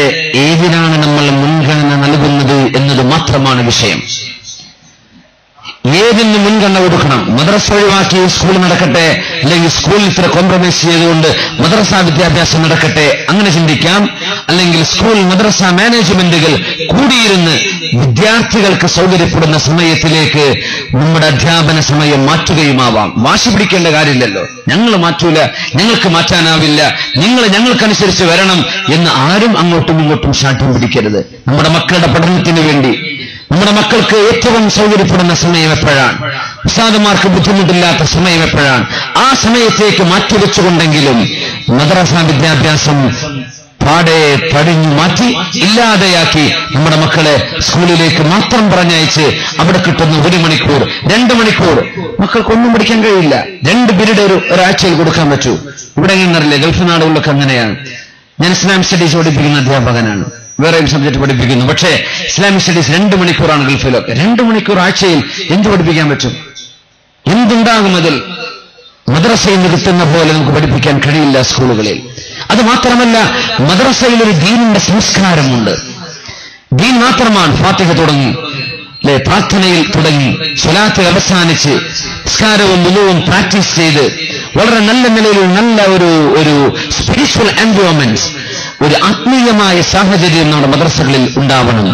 ഏതിനാണ് നമ്മൾ മുൻഗണന നൽകുന്നത് എന്നത് മാത്രമാണ് വിഷയം. ഏതിന് മുൻഗണന കൊടുക്കണം? മദ്രസ ഒഴിവാക്കി സ്കൂൾ നടക്കട്ടെ, അല്ലെങ്കിൽ സ്കൂളിൽ ഇത്ര കോംപ്രമൈസ് ചെയ്തുകൊണ്ട് മദ്രസ വിദ്യാഭ്യാസം നടക്കട്ടെ, അങ്ങനെ ചിന്തിക്കാം. അല്ലെങ്കിൽ സ്കൂൾ മദ്രസ മാനേജ്മെന്റുകൾ കൂടിയിരുന്ന് വിദ്യാർത്ഥികൾക്ക് സൗകര്യപ്പെടുന്ന സമയത്തിലേക്ക് നമ്മുടെ അധ്യാപന സമയം മാറ്റുകയുമാവാം. വാശി പിടിക്കേണ്ട കാര്യമില്ലല്ലോ, ഞങ്ങൾ മാറ്റൂല, ഞങ്ങൾക്ക് മാറ്റാനാവില്ല, നിങ്ങൾ ഞങ്ങൾക്കനുസരിച്ച് വരണം എന്ന് ആരും അങ്ങോട്ടും ഇങ്ങോട്ടും ശാഠ്യം പിടിക്കരുത്. നമ്മുടെ മക്കളുടെ പഠനത്തിന് വേണ്ടി നമ്മുടെ മക്കൾക്ക് ഏറ്റവും സൗകര്യപ്പെടുന്ന സമയം എപ്പോഴാണ്? ഉസ്താദുമാർക്ക് ബുദ്ധിമുട്ടില്ലാത്ത സമയം എപ്പോഴാണ്? ആ സമയത്തേക്ക് മാറ്റിവെച്ചുകൊണ്ടെങ്കിലും മദ്രസ വിദ്യാഭ്യാസം പാടെ പടിഞ്ഞു മാറ്റി ഇല്ലാതെയാക്കി നമ്മുടെ മക്കളെ സ്കൂളിലേക്ക് മാത്രം പറഞ്ഞയച്ച് അവിടെ കിട്ടുന്ന 1 മണിക്കൂർ 2 മണിക്കൂർ മക്കൾക്കൊന്നും പഠിക്കാൻ കഴിയില്ല. 2 പീരീഡ് ഒരാഴ്ചയിൽ കൊടുക്കാൻ പറ്റൂ. ഇവിടെ എങ്ങനെയറിയില്ല, ഗൾഫ് നാടുകളിലൊക്കെ അങ്ങനെയാണ്. ഞാൻ ഇസ്ലാമിക് സ്റ്റഡീസ് പഠിപ്പിക്കുന്ന അധ്യാപകനാണ്, വേറെയും സബ്ജക്ട് പഠിപ്പിക്കുന്നു. പക്ഷേ ഇസ്ലാമിക് സ്റ്റഡീസ് 2 മണിക്കൂറാണ് ഗൾഫിലൊക്കെ. 2 മണിക്കൂർ ആഴ്ചയിൽ എന്ത് പഠിപ്പിക്കാൻ പറ്റും? എന്തുണ്ടാകും അതിൽ? മദ്രസയിൽ നിന്ന് കിട്ടുന്ന പോലെ നമുക്ക് പഠിപ്പിക്കാൻ കഴിയില്ല സ്കൂളുകളിൽ. അത് മാത്രമല്ല, മദ്രസയിൽ ഒരു ദീനിന്റെ സംസ്കാരമുണ്ട്. ദീൻ മാത്രമാണ്. ഫാത്തിഹ തുടങ്ങി, പ്രാർത്ഥനയിൽ തുടങ്ങി, സ്വലാത്ത് അവസാനിച്ച് നിസ്കാരവും വുളുവും പ്രാക്ടീസ് ചെയ്ത് വളരെ നല്ല നിലയിൽ നല്ല ഒരു സ്പിരിച്വൽ എൻവയോൺമെന്റ്, ഒരു ആത്മീയമായ സാഹചര്യം നമ്മുടെ മദ്രസകളിൽ ഉണ്ടാവണം.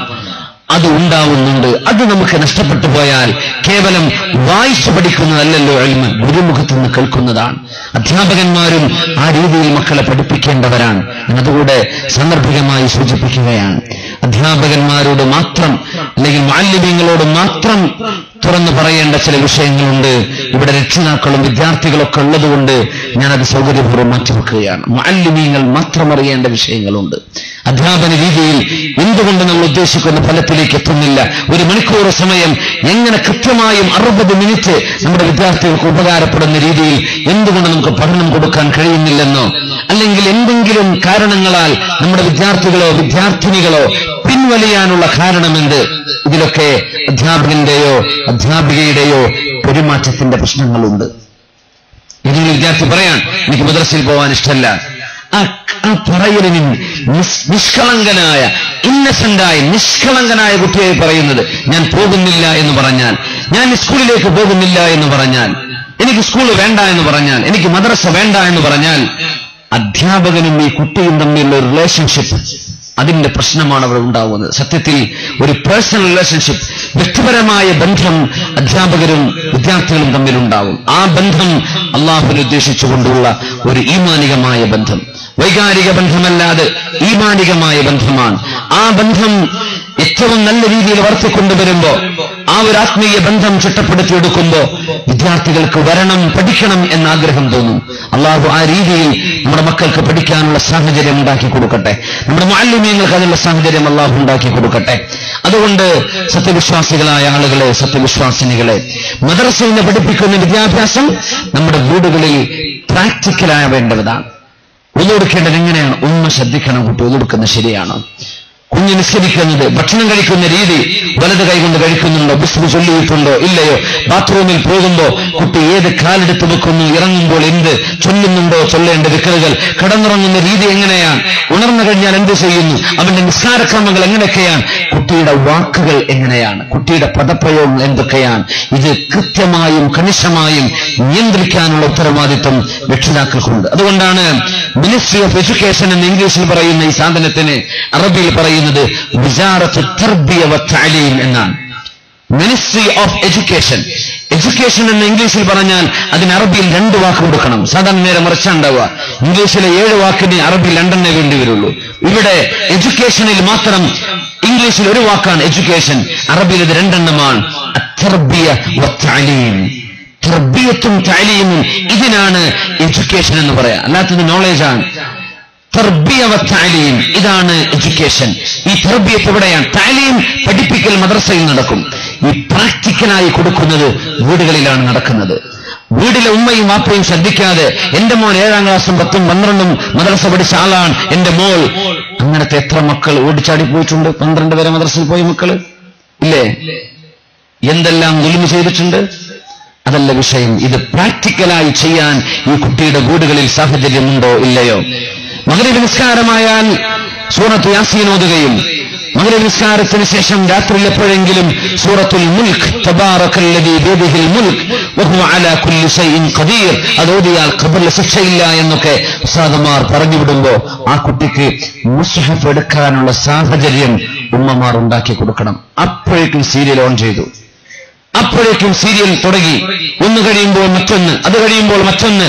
അത് ഉണ്ടാവുന്നുണ്ട്. അത് നമുക്ക് നഷ്ടപ്പെട്ടു പോയാൽ കേവലം വായിച്ചു പഠിക്കുന്നതല്ലല്ലോ ഇൽമ്, ഗുരുമുഖത്ത് നിന്ന് കേൾക്കുന്നതാണ്. അധ്യാപകന്മാരും ആ രീതിയിൽ മക്കളെ പഠിപ്പിക്കേണ്ടവരാണ്. അതുകൂടെ സാന്ദർഭികമായി സൂചിപ്പിക്കുകയാണ്. അധ്യാപകന്മാരോട് മാത്രം അല്ലെങ്കിൽ മുഅല്ലിമീങ്ങളോട് മാത്രം തുറന്നു പറയേണ്ട ചില വിഷയങ്ങളുണ്ട്. ഇവിടെ രക്ഷിതാക്കളും വിദ്യാർത്ഥികളൊക്കെ ഉള്ളതുകൊണ്ട് ഞാനത് സൗകര്യപൂർവ്വം മാറ്റിവെക്കുകയാണ്. മുഅല്ലിമീങ്ങൾ മാത്രം അറിയേണ്ട വിഷയങ്ങളുണ്ട്. അധ്യാപന രീതിയിൽ എന്തുകൊണ്ട് നമ്മൾ ഉദ്ദേശിക്കുന്ന ഫലത്തിലേക്ക് എത്തുന്നില്ല? 1 മണിക്കൂർ സമയം എങ്ങനെ കൃത്യമായും 60 മിനിറ്റ് നമ്മുടെ വിദ്യാർത്ഥികൾക്ക് ഉപകാരപ്പെടുന്ന രീതിയിൽ എന്തുകൊണ്ട് നമുക്ക് പഠനം കൊടുക്കാൻ കഴിയുന്നില്ലെന്നോ, അല്ലെങ്കിൽ എന്തെങ്കിലും കാരണങ്ങളാൽ നമ്മുടെ വിദ്യാർത്ഥികളോ വിദ്യാർത്ഥിനികളോ പിൻവലിയാനുള്ള കാരണമെന്ത്? ഇതിലൊക്കെ അധ്യാപകന്റെയോ അധ്യാപികയുടെയോ പെരുമാറ്റത്തിന്റെ പ്രശ്നങ്ങളുണ്ട്. ഏതെങ്കിലും വിദ്യാർത്ഥി പറയാൻ എനിക്ക് മദ്രസയിൽ പോകാൻ ഇഷ്ടമല്ല, ആ പറയലിന് നിഷ്കളങ്കനായ ഇന്നസെന്റായി നിഷ്കളങ്കനായ കുട്ടിയായി പറയുന്നത് ഞാൻ പോകുന്നില്ല എന്ന് പറഞ്ഞാൽ, ഞാൻ സ്കൂളിലേക്ക് പോകുന്നില്ല എന്ന് പറഞ്ഞാൽ, എനിക്ക് സ്കൂൾ വേണ്ട എന്ന് പറഞ്ഞാൽ, എനിക്ക് മദ്രസ വേണ്ട എന്ന് പറഞ്ഞാൽ, അധ്യാപകനും ഈ കുട്ടിയും തമ്മിലുള്ള ഒരു റിലേഷൻഷിപ്പ്, അതിന്റെ പ്രശ്നമാണ് അവിടെ ഉണ്ടാവുന്നത്. സത്യത്തിൽ ഒരു പേഴ്സണൽ റിലേഷൻഷിപ്പ്, വ്യക്തിപരമായ ബന്ധം അധ്യാപകരും വിദ്യാർത്ഥികളും തമ്മിലുണ്ടാവും. ആ ബന്ധം അള്ളാഹുവിനെ ഉദ്ദേശിച്ചുകൊണ്ടുള്ള ഒരു ഈമാനികമായ ബന്ധം, വൈകാരിക ബന്ധമല്ലാതെ ഈമാനികമായ ബന്ധമാണ്. ആ ബന്ധം ഏറ്റവും നല്ല രീതിയിൽ വളർത്തിക്കൊണ്ടുവരുമ്പോ, ആ ഒരു ആത്മീയ ബന്ധം ചിട്ടപ്പെടുത്തിയെടുക്കുമ്പോ വിദ്യാർത്ഥികൾക്ക് വരണം, പഠിക്കണം എന്ന ആഗ്രഹം തോന്നും. അള്ളാഹു ആ രീതിയിൽ നമ്മുടെ മക്കൾക്ക് പഠിക്കാനുള്ള സാഹചര്യം ഉണ്ടാക്കി കൊടുക്കട്ടെ. നമ്മുടെ മുഅല്ലിമീങ്ങൾക്ക് അതിനുള്ള സാഹചര്യം അള്ളാഹു ഉണ്ടാക്കി കൊടുക്കട്ടെ. അതുകൊണ്ട് സത്യവിശ്വാസികളായ ആളുകളെ, സത്യവിശ്വാസിനികളെ, മദ്രസയിൽ നിന്ന് പഠിപ്പിക്കുന്ന വിദ്യാഭ്യാസം നമ്മുടെ വീടുകളിൽ പ്രാക്ടിക്കലാവേണ്ടതാണ്. ഒതുകൊടുക്കേണ്ടത് എങ്ങനെയാണ്? ഉമ്മ ശ്രദ്ധിക്കണം, കുട്ടി ഒതുകൊടുക്കുന്നത് ശരിയാണോ? കുഞ്ഞ് നിസ്കരിക്കുന്നത്, ഭക്ഷണം കഴിക്കുന്ന രീതി വലത് കൈകൊണ്ട് കഴിക്കുന്നുണ്ടോ, ബിസ്മി ചൊല്ലിയിട്ടുണ്ടോ ഇല്ലയോ, ബാത്റൂമിൽ പോകുമ്പോ കുട്ടി ഏത് കാലെടുത്ത് വെക്കുന്നു, ഇറങ്ങുമ്പോൾ എന്ത് ചൊല്ലുന്നുണ്ടോ, ചൊല്ലേണ്ട ദിക്റുകൾ, കിടന്നുറങ്ങുന്ന രീതി എങ്ങനെയാണ്, ഉണർന്നു കഴിഞ്ഞാൽ എന്ത് ചെയ്യുന്നു, അവന്റെ നിസ്കാരക്രമങ്ങൾ എങ്ങനെയൊക്കെയാണ്, കുട്ടിയുടെ വാക്കുകൾ എങ്ങനെയാണ്, കുട്ടിയുടെ പദപ്രയോഗങ്ങൾ എന്തൊക്കെയാണ്, ഇത് കൃത്യമായും കണിശമായും നിയന്ത്രിക്കാനുള്ള ഉത്തരവാദിത്വം രക്ഷിതാക്കൾക്കുണ്ട്. അതുകൊണ്ടാണ് മിനിസ്ട്രി ഓഫ് എഡ്യൂക്കേഷൻ എന്ന് ഇംഗ്ലീഷിൽ പറയുന്ന ഈ സാധനത്തിന് അറബിയിൽ പറയുന്നത് വിസാറത്തു തർബിയ വ തഅലീം എന്നാണ്. Ministry of education. എഡ്യൂക്കേഷൻ എന്ന് ഇംഗ്ലീഷിൽ പറഞ്ഞാൽ അതിന് അറബിയിൽ 2 വാക്ക് കൊടുക്കണം. സാധാരണ നേരെ മറിച്ചുണ്ടാവുക. ഇംഗ്ലീഷിലെ 7 വാക്കിന് അറബിയിൽ 2 വേണ്ടി വരുള്ളൂ. ഇവിടെ എഡ്യൂക്കേഷനിൽ മാത്രം ഇംഗ്ലീഷിൽ 1 വാക്കാണ് എഡ്യൂക്കേഷൻ, അറബിയിൽ ഇത് 2 തർബിയ വ തഅലീം. തർബിയത്തും തഅലീമും, ഇതിനാണ് എഡ്യൂക്കേഷൻ എന്ന് പറയാം. അല്ലാത്തത് നോളേജാണ്. തർബിയ വ തഅലീം, ഇതാണ് എഡ്യൂക്കേഷൻ. ഈ തർബിയത്ത് എവിടെയാണ്? തഅലീം, പഠിപ്പിക്കൽ മദ്രസയിൽ നടക്കും. ഈ പ്രാക്ടിക്കലായി കൊടുക്കുന്നത് വീടുകളിലാണ് നടക്കുന്നത്. വീട്ടിലെ ഉമ്മയും വാപ്പയും ശ്രദ്ധിക്കാതെ എന്റെ മോൻ 7ാം ക്ലാസ്സും 10ഉം 12ഉം മദ്രസ പഠിച്ച ആളാണ് എന്റെ മോൾ, അങ്ങനത്തെ എത്ര മക്കൾ ഓടിച്ചാടി പോയിട്ടുണ്ട്. 12 വരെ മദ്രസയിൽ പോയ മക്കള് ഇല്ലേ? എന്തെല്ലാം ദുൽമ ചെയ്തിട്ടുണ്ട്. അതല്ല വിഷയം. ഇത് പ്രാക്ടിക്കലായി ചെയ്യാൻ ഈ കുട്ടിയുടെ വീടുകളിൽ സാഹചര്യമുണ്ടോ ഇല്ലയോ? മഗ്രിബ് നിസ്കാരമായാൽ സൂറത്ത് യാസീൻ ഓതുകയും, മഗ്രിബ് നിസ്കാരത്തിന് ശേഷം രാത്രിയിൽ എപ്പോഴെങ്കിലും സൂറത്തുൽ മുൽക്ക്, തബാറക്കല്ലദീ ബിയദിഹിൽ മുൽക്ക് വഹുവ അലാ കുല്ലി ശൈഇൻ ഖദീർ, അത് ഓതിയാൽ ഖബറിൽ ശിക്ഷയില്ല എന്നൊക്കെ ഉസ്താദുമാർ പറഞ്ഞുവിടുമ്പോ ആ കുട്ടിക്ക് മുസ്ഹഫ് എടുക്കാനുള്ള സാഹചര്യം ഉമ്മമാർ ഉണ്ടാക്കി കൊടുക്കണം. അപ്പോഴേക്കും സീരിയൽ ഓൺ ചെയ്തു, അപ്പോഴേക്കും സീരിയൽ തുടങ്ങി. ഒന്ന് കഴിയുമ്പോൾ മറ്റൊന്ന്, അത് കഴിയുമ്പോൾ മറ്റൊന്ന്,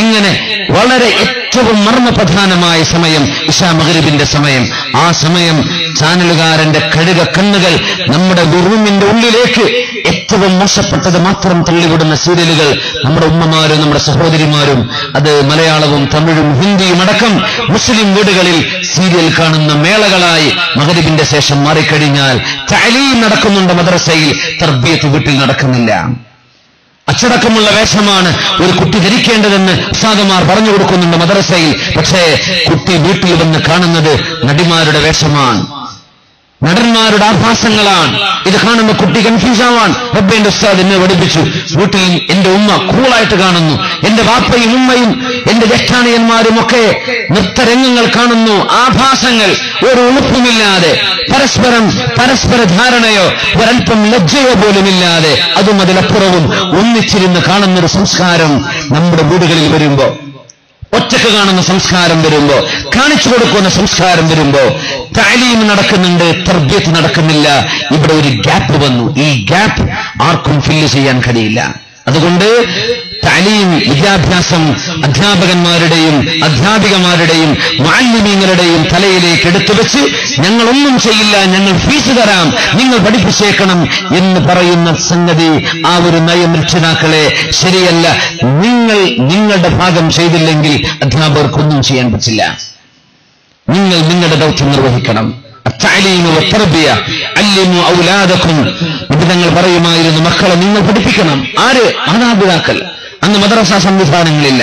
ഇങ്ങനെ വളരെ ഏറ്റവും മർമ്മപ്രധാനമായ സമയം ഇശാ മഗ്രിബിന്റെ സമയം. ആ സമയം ചാനലുകാരന്റെ കഴുക കണ്ണുകൾ നമ്മുടെ റൂമിന്റെ ഉള്ളിലേക്ക് ഏറ്റവും മോശപ്പെട്ടത് മാത്രം തള്ളിവിടുന്ന സീരിയലുകൾ നമ്മുടെ ഉമ്മമാരും നമ്മുടെ സഹോദരിമാരും, അത് മലയാളവും തമിഴും ഹിന്ദിയും അടക്കം മുസ്ലിം വീടുകളിൽ സീരിയൽ കാണുന്ന മേളകളായി മഗ്രിബിന്റെ ശേഷം മാറിക്കഴിഞ്ഞാൽ തഅലീം നടക്കുന്നുണ്ട് മദ്രസയിൽ, തർബിയത്ത് വീട്ടിൽ നടക്കുന്നില്ല. അച്ചടക്കമുള്ള വേഷമാണ് ഒരു കുട്ടി ധരിക്കേണ്ടതെന്ന് ഉസ്താദുമാർ പറഞ്ഞു കൊടുക്കുന്നുണ്ട് മദ്രസയിൽ. പക്ഷേ കുട്ടി വീട്ടിൽ വന്ന് കാണുന്നത് നടിമാരുടെ വേഷമാണ്, നടന്മാരുടെ ആഭാസങ്ങളാണ്. ഇത് കാണുമ്പോൾ കുട്ടി കൺഫ്യൂസ് ആവാൻ. റബ്ബേന്റെ ഉസ്താദ് എന്നെ പഠിപ്പിച്ചു, വീട്ടിൽ എന്റെ ഉമ്മ കൂളായിട്ട് കാണുന്നു, എന്റെ വാപ്പയും ഉമ്മയും എന്റെ ജ്യേഷ്ഠാനിയന്മാരും ഒക്കെ നൃത്തരംഗങ്ങൾ കാണുന്നു, ആഭാസങ്ങൾ, ഒരു ഉളുപ്പുമില്ലാതെ, പരസ്പര ധാരണയോ ഒരൽപ്പം ലജ്ജയോ പോലുമില്ലാതെ, അതും അതിലപ്പുറവും ഒന്നിച്ചിരുന്ന് കാണുന്നൊരു സംസ്കാരം നമ്മുടെ വീടുകളിൽ വരുമ്പോ, ഒറ്റക്ക് കാണുന്ന സംസ്കാരം വരുമ്പോ, കാണിച്ചു കൊടുക്കുന്ന സംസ്കാരം വരുമ്പോ തഅലീം നടക്കുന്നുണ്ട്, തർബിയത്ത് നടക്കുന്നില്ല. ഇവിടെ ഒരു ഗ്യാപ്പ് വന്നു. ഈ ഗ്യാപ്പ് ആർക്കും ഫില്ല് ചെയ്യാൻ കഴിയില്ല. അതുകൊണ്ട് തഅലീം, വിദ്യാഭ്യാസം അധ്യാപകന്മാരുടെയും അധ്യാപികമാരുടെയും മുഅല്ലിമീങ്ങളുടെയും തലയിലേക്ക് എടുത്തുവെച്ച് ഞങ്ങളൊന്നും ചെയ്യില്ല, ഞങ്ങൾ ഫീസ് തരാം, നിങ്ങൾ പഠിപ്പിച്ചേക്കണം എന്ന് പറയുന്ന സംഗതി, ആ ഒരു നയം രക്ഷിതാക്കളെ ശരിയല്ല. നിങ്ങൾ നിങ്ങളുടെ ഭാഗം ചെയ്തില്ലെങ്കിൽ അധ്യാപകർക്കൊന്നും ചെയ്യാൻ പറ്റില്ല. നിങ്ങൾ നിങ്ങളുടെ ദൗത്യം നിർവഹിക്കണം. നിബിധങ്ങൾ പറയുമായിരുന്നു, മക്കളെ നിങ്ങൾ പഠിപ്പിക്കണം. ആര്? മാതാപിതാക്കൾ. അന്ന് മദ്രസ സംവിധാനങ്ങളില്ല.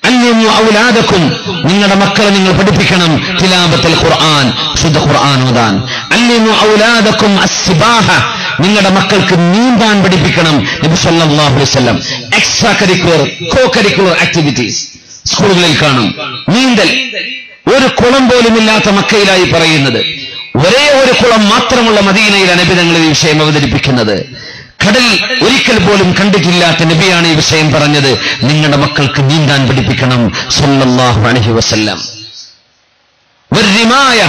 അല്ലിമു ഔലാദക്കും, നിങ്ങളുടെ മക്കളെ നിങ്ങൾ പഠിപ്പിക്കണം തിലാവത്തുൽ ഖുർആൻ, ശുദ്ധ ഖുർആൻ ഓതാൻ. അല്ലിമു ഔലാദക്കും അസ്സിബാഹ, നിങ്ങളുടെ മക്കൾക്ക് നീന്താൻ പഠിപ്പിക്കണം. നബി സല്ലല്ലാഹു അലൈഹി വസല്ലം extra curricular, co curricular activities സ്കൂളുകളിൽ കാണും. നീന്തൽ. ഒരു കുളം പോലും ഇല്ലാത്ത മക്കയിലായി പറയുന്നത്. ഒരേ ഒരു കുളം മാത്രമുള്ള മദീനയിലാണ് നബി തങ്ങൾ ഈ വിഷയം അവതരിപ്പിക്കുന്നത്. കടൽ ഒരിക്കൽ പോലും കണ്ടിട്ടില്ലാത്ത നബിയാണ് ഈ വിഷയം പറഞ്ഞത്. നിങ്ങളുടെ മക്കൾക്ക് നീന്താൻ പഠിപ്പിക്കണം സല്ലല്ലാഹു അലൈഹി വസല്ലം. വരിമായ,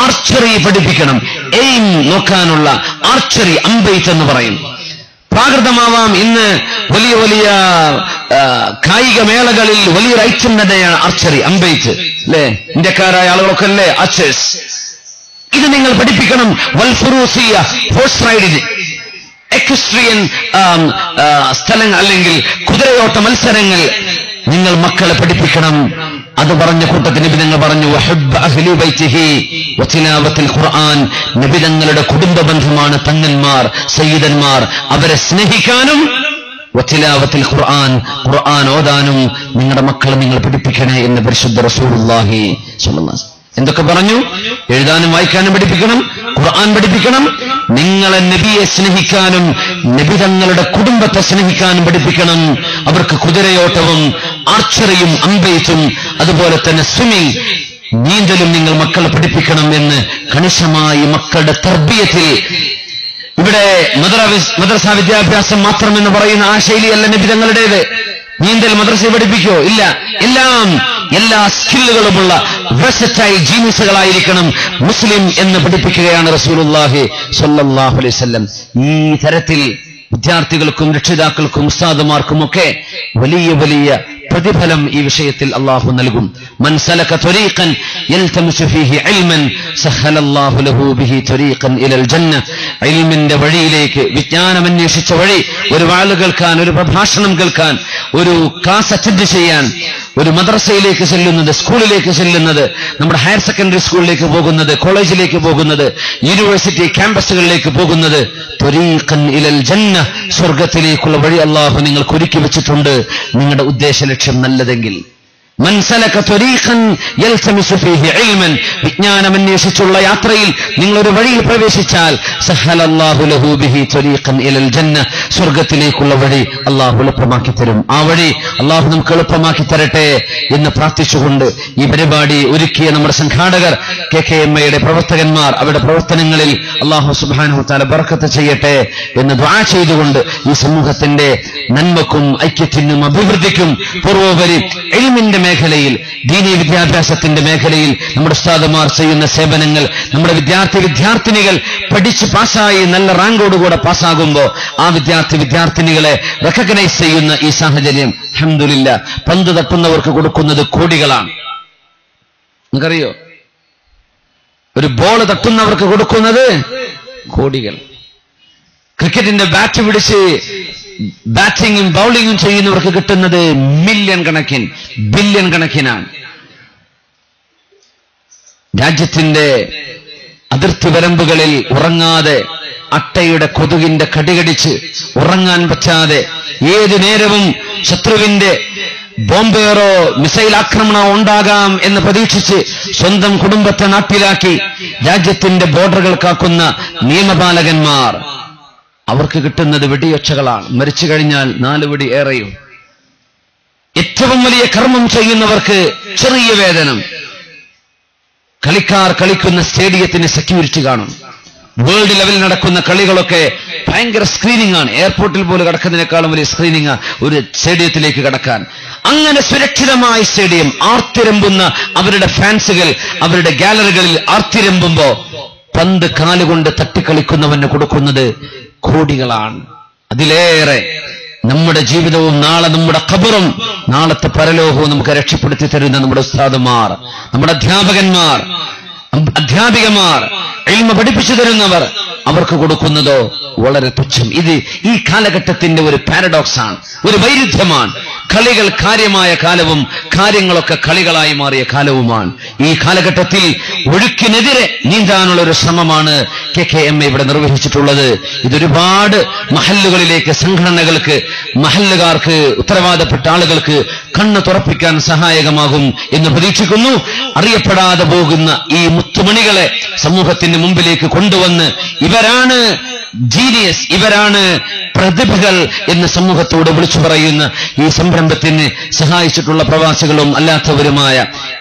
ആർച്ചറി പഠിപ്പിക്കണം. എയിം നോക്കാനുള്ള ആർച്ചറി, അമ്പെയ്ത്ത് എന്ന് പറയും. പ്രാകൃതമാവാം. ഇന്ന് വലിയ വലിയ കായിക മേളകളിൽ വലിയൊരു ഐറ്റം തന്നെയാണ് ആർച്ചറി, അമ്പെയ്ത്ത്. അല്ലേ? ഇന്ത്യക്കാരായ ആളുകളൊക്കെ അല്ലേ ആർച്ചേഴ്സ്. ഇത് നിങ്ങൾ പഠിപ്പിക്കണം. വൽഫുറൂസിയ, ഹോഴ്സ് റൈഡിന്, എക്വസ്ട്രിയൻ സ്ഥലങ്ങൾ അല്ലെങ്കിൽ കുതിരയോട്ട മത്സരങ്ങൾ നിങ്ങൾ മക്കളെ പഠിപ്പിക്കണം. അത് പറഞ്ഞ കൂട്ടത്തിൽ നബി തങ്ങൾ പറഞ്ഞു, വഹബ്ബ അഹ്ലി ബൈതിഹി വതിലാവത്തുൽ ഖുർആൻ, നബി തങ്ങളുടെ കുടുംബ ബന്ധമാണ് തങ്ങന്മാർ, സയ്യിദന്മാർ. അവരെ സ്നേഹിക്കാനും വതിലാവത്തുൽ ഖുർആൻ, ഖുർആൻ ഓതാനും നിങ്ങളുടെ മക്കളെ നിങ്ങൾ പഠിപ്പിക്കണേ എന്ന് പരിശുദ്ധ റസൂലുള്ളാഹി സ്വല്ലല്ലാഹു അലൈഹി വസല്ലം എന്തൊക്കെ പറഞ്ഞു? എഴുതാനും വായിക്കാനും പഠിപ്പിക്കണം, ഖുർആൻ പഠിപ്പിക്കണം, നിങ്ങളെ നബിയെ സ്നേഹിക്കാനും നബി തങ്ങളുടെ കുടുംബത്തെ സ്നേഹിക്കാനും പഠിപ്പിക്കണം. അവർക്ക് കുതിരയോട്ടവും ആർച്ചറിയും അമ്പെയ്ത്തും അതുപോലെ തന്നെ സ്വിമ്മിംഗ്, നീന്തലും നിങ്ങൾ മക്കളെ പഠിപ്പിക്കണം എന്ന് കണിശമായി മക്കളുടെ തർബിയത്തിൽ. ഇവിടെ മദ്രസ വിദ്യാഭ്യാസം മാത്രം എന്ന് പറയുന്ന ആ ശൈലിയല്ല നബി തങ്ങളുടേത്. നീന്തൽ മദ്രസയെ പഠിപ്പിക്കോ? ഇല്ല. എല്ലാ സ്കില്ലുകളുമുള്ള വെർസറ്റൈൽ ജീനിയസുകളായിരിക്കണം മുസ്ലിം എന്ന് പഠിപ്പിക്കുകയാണ് റസൂലുള്ളാഹി സ്വല്ലല്ലാഹു അലൈഹി വസല്ലം. ഈ തരത്തിൽ വിദ്യാർത്ഥികൾക്കും രക്ഷിതാക്കൾക്കും ഉസ്താദുമാർക്കുമൊക്കെ വലിയ വലിയ പ്രതിഫലം ഈ വിഷയത്തിൽ അല്ലാഹു നൽകും. മൻ സലക ത്വരീഖൻ യൽതമിസു ഫീഹി ഇൽമൻ സഹലല്ലാഹു ലഹു ബിഹി ത്വരീഖൻ ഇലൽ ജന്ന. ഇൽമിന്റെ വഴിയിലേക്ക്, വിജ്ഞാനം അന്വേഷിച്ച വഴി, ഒരു വാള് കേൾക്കാൻ, ഒരു പ്രഭാഷണം കേൾക്കാൻ, ഒരു ക്ലാസ് അറ്റൻഡ് ചെയ്യാൻ, ഒരു മദ്രസയിലേക്ക് ചെല്ലുന്നത്, സ്കൂളിലേക്ക് ചെല്ലുന്നത്, നമ്മുടെ ഹയർ സെക്കൻഡറി സ്കൂളിലേക്ക് പോകുന്നത്, കോളേജിലേക്ക് പോകുന്നത്, യൂണിവേഴ്സിറ്റി ക്യാമ്പസുകളിലേക്ക് പോകുന്നത്, ത്വരീഖൻ ഇലൽ ജന്ന, സ്വർഗത്തിലേക്കുള്ള വഴി അല്ലാഹു നിങ്ങൾക്ക് ഒരുക്കി വെച്ചിട്ടുണ്ട്. നിങ്ങളുടെ ഉദ്ദേശ ലക്ഷ്യം നല്ലതെങ്കിൽ. മൻ സലക ത്വരീഖൻ യൽതമിസു ഫീഹി ഇൽമൻ, വിജ്ഞാനം അന്വേഷിച്ചുള്ള യാത്രയിൽ നിങ്ങൾ ഒരു വഴിയിൽ പ്രവേശിച്ചാൽ സഹലല്ലാഹു ലഹു ബിഹി ത്വരീഖൻ ഇലൽ ജന്ന, സ്വർഗത്തിലേക്കുള്ള വഴി അല്ലാഹു എളുപ്പമാക്കി തരും. ആ വഴി അല്ലാഹു നമുക്ക് എളുപ്പമാക്കി തരട്ടെ എന്ന് പ്രാർത്ഥിച്ചുകൊണ്ട് ഈ പരിപാടി ഒരുക്കിയ നമ്മുടെ സംഘാടകർ, KKMA പ്രവർത്തകന്മാർ, അവരുടെ പ്രവർത്തനങ്ങളിൽ അല്ലാഹു സുബ്ഹാനഹു വ തആല ബർക്കത്ത് ചെയ്യട്ടെ എന്ന് ദുആ ചെയ്തുകൊണ്ട് ഈ സമൂഹത്തിന്റെ നന്മക്കും ഐക്യത്തിനും അഭിവൃദ്ധിക്കും പൂർവോപരി ഇൽമിന്റെ മേഖലയിൽ, ദീനീ വിദ്യാഭ്യാസത്തിന്റെ മേഖലയിൽ നമ്മുടെ ഉസ്താദുമാർ ചെയ്യുന്ന സേവനങ്ങൾ, നമ്മുടെ വിദ്യാർത്ഥിനികൾ പഠിച്ച് പാസ്സായി നല്ല റാങ്കോടുകൂടെ പാസ്സാകുമ്പോൾ ആ വിദ്യാർത്ഥിനികളെ റെക്കഗ്നൈസ് ചെയ്യുന്ന ഈ സാഹചര്യം അൽഹംദുലില്ലാഹ്, പന്ത് തട്ടുന്നവർക്ക് കൊടുക്കുന്നത് കോടികളാണ്. നിങ്ങൾക്കറിയോ? ഒരു ബോൾ തട്ടുന്നവർക്ക് കൊടുക്കുന്നത് കോടികൾ. ക്രിക്കറ്റിന്റെ ബാറ്റ് പിടിച്ച് ബാറ്റിങ്ങും ബൗളിങ്ങും ചെയ്യുന്നവർക്ക് കിട്ടുന്നത് ബില്യൺ കണക്കിനാണ്. രാജ്യത്തിന്റെ അതിർത്തി വരമ്പുകളിൽ ഉറങ്ങാതെ, അട്ടയുടെ കൊതുകിന്റെ കടികടിച്ച് ഉറങ്ങാൻ പറ്റാതെ, ഏതു നേരവും ശത്രുവിന്റെ ബോംബേറോ മിസൈൽ ആക്രമണമോ ഉണ്ടാകാം എന്ന് പ്രതീക്ഷിച്ച് സ്വന്തം കുടുംബത്തെ നാട്ടിലാക്കി രാജ്യത്തിന്റെ ബോർഡറുകൾ കാക്കുന്ന നിയമപാലകന്മാർ, അവർക്ക് കിട്ടുന്നത് വെടിയൊച്ചകളാണ്. മരിച്ചു കഴിഞ്ഞാൽ 4 വെടി ഏറെയും. ഏറ്റവും വലിയ കർമ്മം ചെയ്യുന്നവർക്ക് ചെറിയ വേതനം. കളിക്കാർ കളിക്കുന്ന സ്റ്റേഡിയത്തിന് സെക്യൂരിറ്റി കാണും. വേൾഡ് ലെവലിൽ നടക്കുന്ന കളികളൊക്കെ ഭയങ്കര സ്ക്രീനിങ് ആണ്. എയർപോർട്ടിൽ പോലും കടക്കുന്നതിനേക്കാളും വലിയ സ്ക്രീനിങ് ഒരു സ്റ്റേഡിയത്തിലേക്ക് കടക്കാൻ. ആ അങ്ങനെ സുരക്ഷിതമായ സ്റ്റേഡിയം, ആർത്തിരമ്പുന്ന അവരുടെ ഫാൻസുകൾ അവരുടെ ഗാലറികളിൽ ആർത്തിരമ്പുമ്പോ പന്ത് കാലുകൊണ്ട് തട്ടിക്കളിക്കുന്നവന് കൊടുക്കുന്നത് കോടികളാണ്. അതിലേറെ നമ്മുടെ ജീവിതവും നാളെ നമ്മുടെ ഖബറും നാളത്തെ പരലോകവും നമുക്ക് രക്ഷപ്പെടുത്തി തരുന്ന നമ്മുടെ ഉസ്താദുമാർ, നമ്മുടെ അധ്യാപകന്മാർ, അധ്യാപികമാർ, ഇൽമ പഠിപ്പിച്ചു തരുന്നവർ, അവർക്ക് കൊടുക്കുന്നതോ വളരെ തുച്ഛം. ഇത് ഈ കാലഘട്ടത്തിന്റെ ഒരു പാരഡോക്സ് ആണ്, ഒരു വൈരുദ്ധ്യമാണ്. കളികൾ കാര്യമായ കാലവും കാര്യങ്ങളൊക്കെ കളികളായി മാറിയ കാലവുമാണ്. ഈ കാലഘട്ടത്തിൽ ഒഴുക്കിനെതിരെ നീന്താനുള്ള ഒരു ശ്രമമാണ് KKMA ഇവിടെ നിർവഹിച്ചിട്ടുള്ളത്. ഇതൊരുപാട് മഹല്ലുകളിലേക്ക്, സംഘടനകൾക്ക്, മഹല്ലുകാർക്ക്, ഉത്തരവാദപ്പെട്ട ആളുകൾക്ക് കണ്ണ് തുറപ്പിക്കാൻ സഹായകമാകും എന്ന് പ്രതീക്ഷിക്കുന്നു. അറിയപ്പെടാതെ പോകുന്ന ഈ മുത്തുമണികളെ സമൂഹത്തിന്റെ മുമ്പിലേക്ക് കൊണ്ടുവന്ന് ഇവരാണ് ജീനിയസ്, ഇവരാണ് പ്രതിഭകൾ എന്ന് സമൂഹത്തോട് വിളിച്ചു പറയുന്ന ഈ സംരംഭത്തിന് സഹായിച്ചിട്ടുള്ള പ്രവാസികളും അല്ലാത്തവരുമായ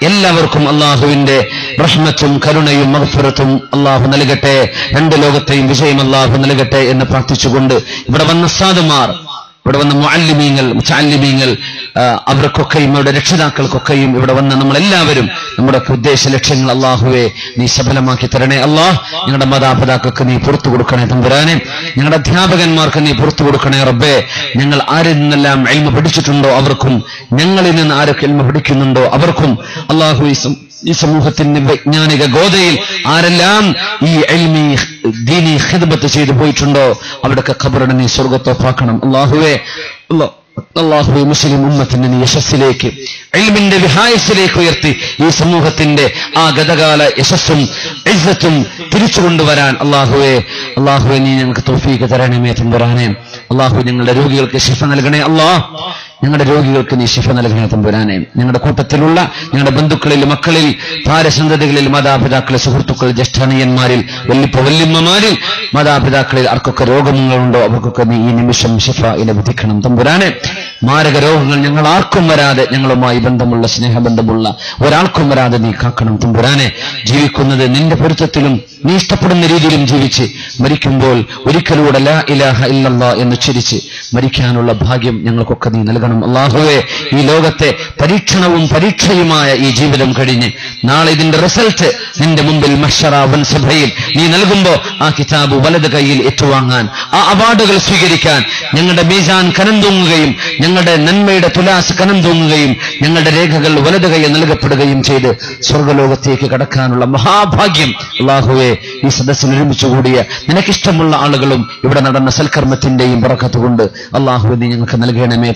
എല്ലാവർക്കും അള്ളാഹുവിന്റെ റഹ്മത്തും കരുണയും മഗ്ഫിറത്തും അള്ളാഹു നൽകട്ടെ. രണ്ട് ലോകത്തെയും വിജയം അള്ളാഹു നൽകട്ടെ എന്ന് പ്രാർത്ഥിച്ചുകൊണ്ട് ഇവിടെ വന്ന ഉസ്താദുമാർ, ഇവിടെ വന്ന മുഅല്ലിമീങ്ങൾ, അവർക്കൊക്കെയും അവരുടെ രക്ഷിതാക്കൾക്കൊക്കെയും ഇവിടെ വന്ന നമ്മളെല്ലാവരും നമ്മുടെ ഉദ്ദേശ ലക്ഷ്യങ്ങൾ അള്ളാഹുവെ നീ സഫലമാക്കി തരണേ. അള്ളാഹ് ഞങ്ങളുടെ മാതാപിതാക്കൾക്ക് നീ പുറത്തു കൊടുക്കണേ തമ്പുരാനെ. ഞങ്ങളുടെ അധ്യാപകന്മാർക്ക് നീ പുറത്തു കൊടുക്കണേ റബ്ബേ. ഞങ്ങൾ ആരിൽ നിന്നെല്ലാം ഇൽമ പഠിച്ചിട്ടുണ്ടോ അവർക്കും, ഞങ്ങളിൽ നിന്ന് ആരൊക്കെ ഇൽമ പഠിക്കുന്നുണ്ടോ അവർക്കും അള്ളാഹു ഈ സമൂഹത്തിന്റെ വൈജ്ഞാനിക ഗോതയിൽ ആരെല്ലാം ഈ ഇൽമി ദീനി ഖിദ്മത്ത് ചെയ്തു പോയിട്ടുണ്ടോ അവിടൊക്കെ ഖബറിനെ നീ സ്വർഗ്ഗത്തോപ്പാക്കണം. അള്ളാഹുവെ മുസ്ലിം ഉമ്മത്തിന്റെ നീ യശസ്സിലേക്ക്, ഇൽമിന്റെ വിഹായസിലേക്ക് ഉയർത്തി ഈ സമൂഹത്തിന്റെ ആ ഗതകാല യശസ്സും ഇസ്സത്തും തിരിച്ചു കൊണ്ടുവരാൻ അള്ളാഹുവെ നീ ഞങ്ങൾക്ക് തൗഫീഖ് തരണമേ തമ്പുരാനെ. അള്ളാഹു ഞങ്ങളുടെ രോഗികൾക്ക് ശിഫ നൽകണേ. ഞങ്ങളുടെ രോഗികൾക്ക് നീ ശിഫ നൽകണേ തമ്പുരാനെ. ഞങ്ങളുടെ കൂട്ടത്തിലുള്ള ഞങ്ങളുടെ ബന്ധുക്കളിൽ, മക്കളിൽ, ഭാര്യസന്തതികളിൽ, മാതാപിതാക്കളിൽ, സുഹൃത്തുക്കൾ, ജ്യേഷ്ഠാനിയന്മാരിൽ, വല്യമ്മമാരിൽ, മാതാപിതാക്കളിൽ ആർക്കൊക്കെ രോഗങ്ങളുണ്ടോ അവർക്കൊക്കെ നീ ഈ നിമിഷം ശിഫ വിധിക്കണം തമ്പുരാനെ. മാരക രോഗങ്ങൾ ഞങ്ങൾ ആർക്കും വരാതെ, ഞങ്ങളുമായി ബന്ധമുള്ള സ്നേഹബന്ധമുള്ള ഒരാൾക്കും വരാതെ നീ കാക്കണം തമ്പുരാനെ. ജീവിക്കുന്നത് നിന്റെ പൊരുത്തത്തിലും നീ ഇഷ്ടപ്പെടുന്ന രീതിയിലും ജീവിച്ച് മരിക്കുമ്പോൾ ഒരിക്കലൂടെ ലാ ഇലാഹ ഇല്ലല്ലാഹ് എന്നുച്ചരിച്ച് മരിക്കാനുള്ള ഭാഗ്യം ഞങ്ങൾക്കൊക്കെ നീ നൽകണം. അല്ലാഹുവേ, ഈ ലോകത്തെ പരീക്ഷണവും പരീക്ഷയുമായ ഈ ജീവിതം കഴിഞ്ഞ് നാളെ ഇതിന്റെ റിസൾട്ട് നിന്റെ മുമ്പിൽ മഹ്ശറ വൻ സഭയിൽ നീ നൽകുമ്പോ ആ കിതാബ് വലത് കൈയിൽ ഏറ്റുവാങ്ങാൻ, ആ അവാർഡുകൾ സ്വീകരിക്കാൻ ഞങ്ങളുടെ മീസാൻ കനം തൂങ്ങുകയും ഞങ്ങളുടെ നന്മയുടെ തുലാസ് കനം തൂങ്ങുകയും ഞങ്ങളുടെ രേഖകൾ വലത് കൈ നൽകപ്പെടുകയും ചെയ്ത് സ്വർഗ്ഗലോകത്തേക്ക് കടക്കാനുള്ള മഹാഭാഗ്യം അല്ലാഹുവേ ഈ സദസ്സിൽ ഒരുമിച്ചുകൂടിയ നിനക്കിഷ്ടമുള്ള ആളുകളും ഇവിടെ നടന്ന സൽക്കർമ്മത്തിന്റെയും ബറക്കത്ത് കൊണ്ട് അല്ലാഹുവേ നീ ഞങ്ങൾക്ക് നൽകണമേ.